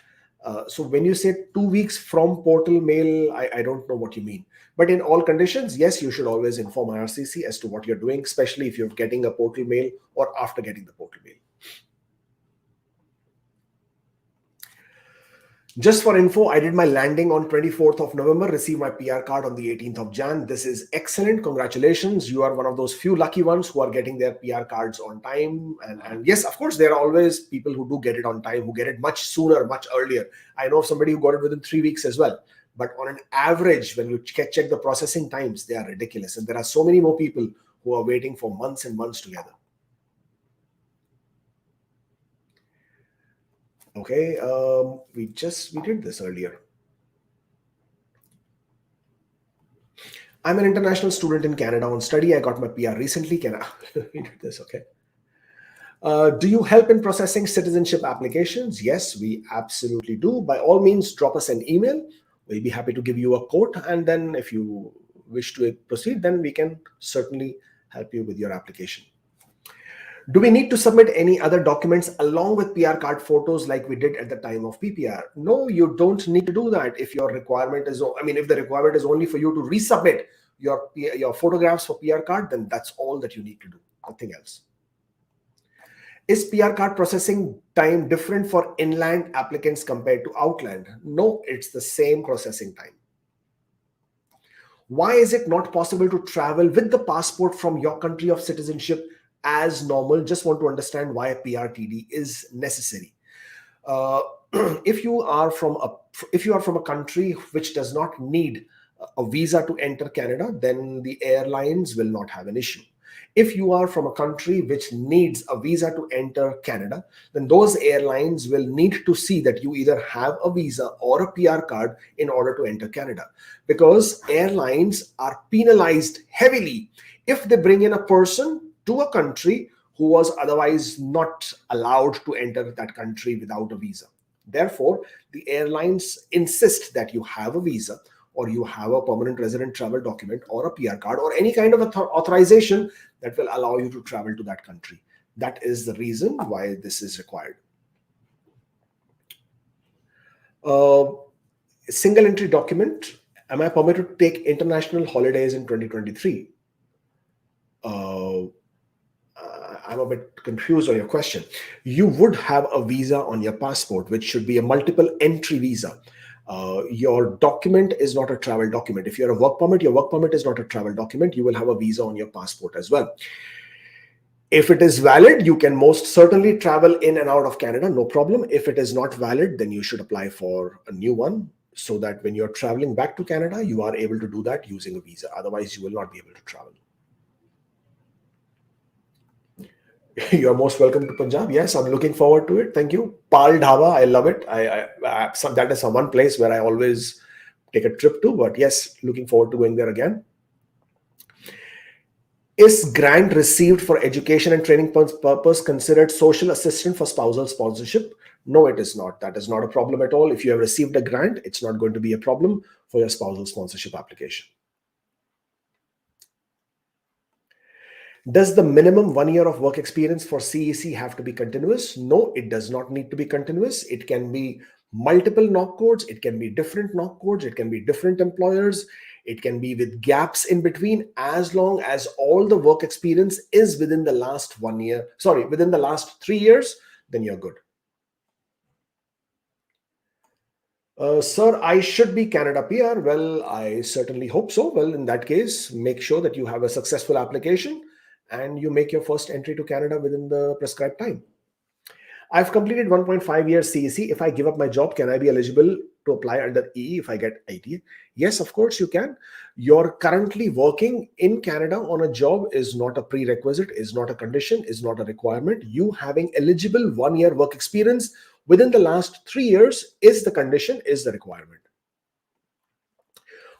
So when you say 2 weeks from portal mail, I don't know what you mean. But in all conditions, yes, you should always inform IRCC as to what you're doing, especially if you're getting a portal mail or after getting the portal mail. Just for info, I did my landing on 24th of November, received my PR card on the 18th of Jan. This is excellent. Congratulations. You are one of those few lucky ones who are getting their PR cards on time. And yes, of course, there are always people who do get it on time, who get it much sooner, much earlier. I know of somebody who got it within 3 weeks as well. But on an average, when you check the processing times, they are ridiculous. And there are so many more people who are waiting for months and months together. Okay, we did this earlier. I'm an international student in Canada on study. I got my PR recently. We did this, okay. Do you help in processing citizenship applications? Yes, we absolutely do. By all means, drop us an email. We'll be happy to give you a quote. And then if you wish to proceed, then we can certainly help you with your application. Do we need to submit any other documents along with PR card photos like we did at the time of PPR? No, you don't need to do that. If your requirement is, if the requirement is only for you to resubmit your photographs for PR card, then that's all that you need to do, nothing else. Is PR card processing time different for inland applicants compared to outland? No, it's the same processing time. Why is it not possible to travel with the passport from your country of citizenship as normal? Just want to understand why a PRTD is necessary. If you are from a country which does not need a visa to enter Canada, then the airlines will not have an issue. If you are from a country which needs a visa to enter Canada, then those airlines will need to see that you either have a visa or a PR card in order to enter Canada, because airlines are penalized heavily if they bring in a person to a country who was otherwise not allowed to enter that country without a visa. Therefore, the airlines insist that you have a visa or you have a permanent resident travel document or a PR card or any kind of authorization that will allow you to travel to that country. That is the reason why this is required. Single entry document. Am I permitted to take international holidays in 2023? I'm a bit confused on your question. You would have a visa on your passport, which should be a multiple entry visa. Your document is not a travel document. If you're a work permit, your work permit is not a travel document. You will have a visa on your passport as well. If it is valid, you can most certainly travel in and out of Canada, no problem. If it is not valid, then you should apply for a new one so that when you're traveling back to Canada, you are able to do that using a visa. Otherwise, you will not be able to travel. You are most welcome to Punjab. Yes, I'm looking forward to it. Thank you. Pal Dhaba, I love it. That is one place where I always take a trip to. But yes, looking forward to going there again. Is grant received for education and training purpose considered social assistance for spousal sponsorship? No, it is not. That is not a problem at all. If you have received a grant, it's not going to be a problem for your spousal sponsorship application. Does the minimum 1 year of work experience for CEC have to be continuous? No, it does not need to be continuous. It can be multiple knock codes. It can be different knock codes. It can be different employers. It can be with gaps in between, as long as all the work experience is within the last 1 year. Sorry, within the last 3 years, then you're good. Sir, I should be Canada PR. Well, I certainly hope so. Well, in that case, make sure that you have a successful application and you make your first entry to Canada within the prescribed time. I've completed 1.5 years CEC. If I give up my job, can I be eligible to apply under EE if I get ITA? Yes, of course you can. You're currently working in Canada on a job is not a prerequisite, is not a condition, is not a requirement. You having eligible 1 year work experience within the last 3 years is the condition, is the requirement.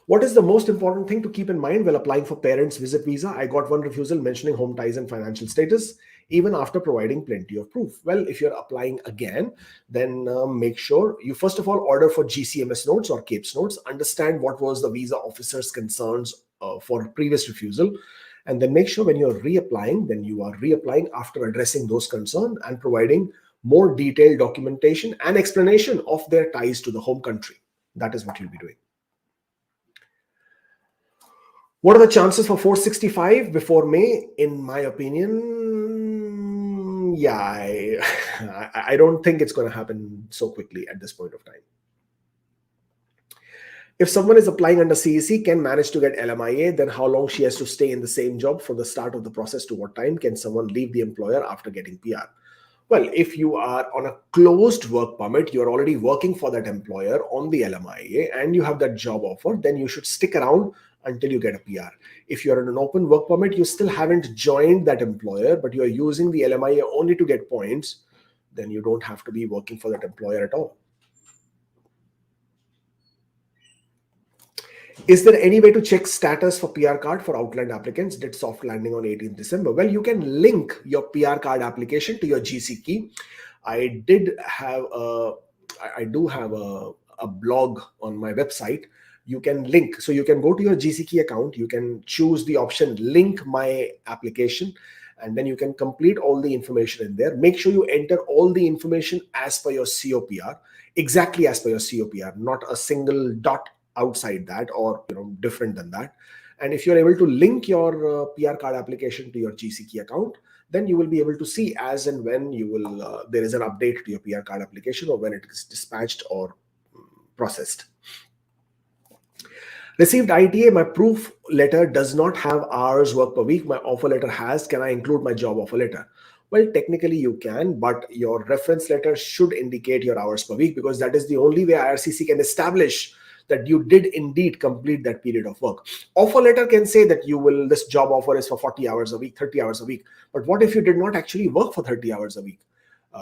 What is the most important thing to keep in mind while applying for parents' visit visa? I got one refusal mentioning home ties and financial status, even after providing plenty of proof. Well, if you're applying again, then make sure you first of all order for GCMS notes or CAPES notes, understand what was the visa officer's concerns for previous refusal, and then make sure when you're reapplying, then you are reapplying after addressing those concerns and providing more detailed documentation and explanation of their ties to the home country. That is what you'll be doing. What are the chances for 465 before May? In my opinion, yeah, I don't think it's going to happen so quickly at this point of time. If someone is applying under CEC, can manage to get LMIA, then how long she has to stay in the same job from the start of the process to what time? Can someone leave the employer after getting PR? Well, if you are on a closed work permit, you're already working for that employer on the LMIA and you have that job offer, then you should stick around until you get a PR. If you're in an open work permit, you still haven't joined that employer, but you're using the LMIA only to get points, then you don't have to be working for that employer at all. Is there any way to check status for PR card for outland applicants? Did soft landing on 18th December? Well, you can link your PR card application to your GC key. I do have a blog on my website. You can link. So you can go to your GC key account. You can choose the option link my application, and then you can complete all the information in there. Make sure you enter all the information as per your COPR, exactly as per your COPR, not a single dot outside that or different than that. And if you're able to link your PR card application to your GC key account, then you will be able to see as and when you will there is an update to your PR card application or when it is dispatched or processed. Received ITA, my proof letter does not have hours work per week. My offer letter has. Can I include my job offer letter? Well, technically you can, but your reference letter should indicate your hours per week because that is the only way IRCC can establish that you did indeed complete that period of work. Offer letter can say that this job offer is for 40 hours a week, 30 hours a week. But what if you did not actually work for 30 hours a week?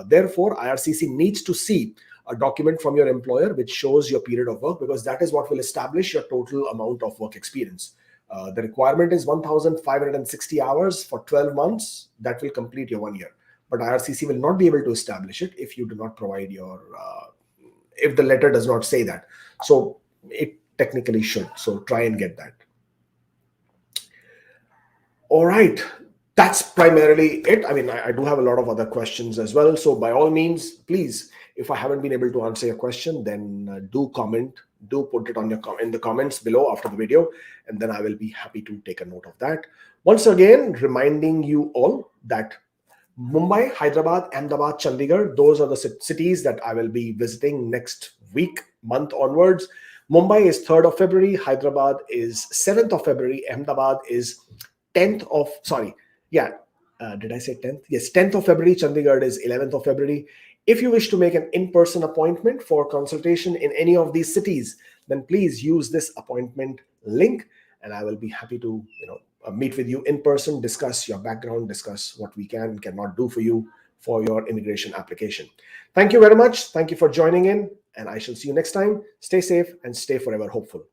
Therefore, IRCC needs to see a document from your employer which shows your period of work because that is what will establish your total amount of work experience. The requirement is 1,560 hours for 12 months. That will complete your 1 year. But IRCC will not be able to establish it if you do not provide if the letter does not say that. So it technically should. So try and get that. All right. That's primarily it. I mean, I do have a lot of other questions as well. So by all means, please, if I haven't been able to answer your question, then do comment, do put it on in the comments below after the video, and then I will be happy to take a note of that. Once again, reminding you all that Mumbai, Hyderabad, Ahmedabad, Chandigarh, those are the cities that I will be visiting next week, month onwards. Mumbai is 3rd of February, Hyderabad is 7th of February, Ahmedabad is 10th of, did I say 10th? Yes, 10th of February, Chandigarh is 11th of February. If you wish to make an in-person appointment for consultation in any of these cities, then please use this appointment link and I will be happy to, meet with you in person, discuss your background, discuss what we can and cannot do for you for your immigration application. Thank you very much. Thank you for joining in and I shall see you next time. Stay safe and stay forever hopeful.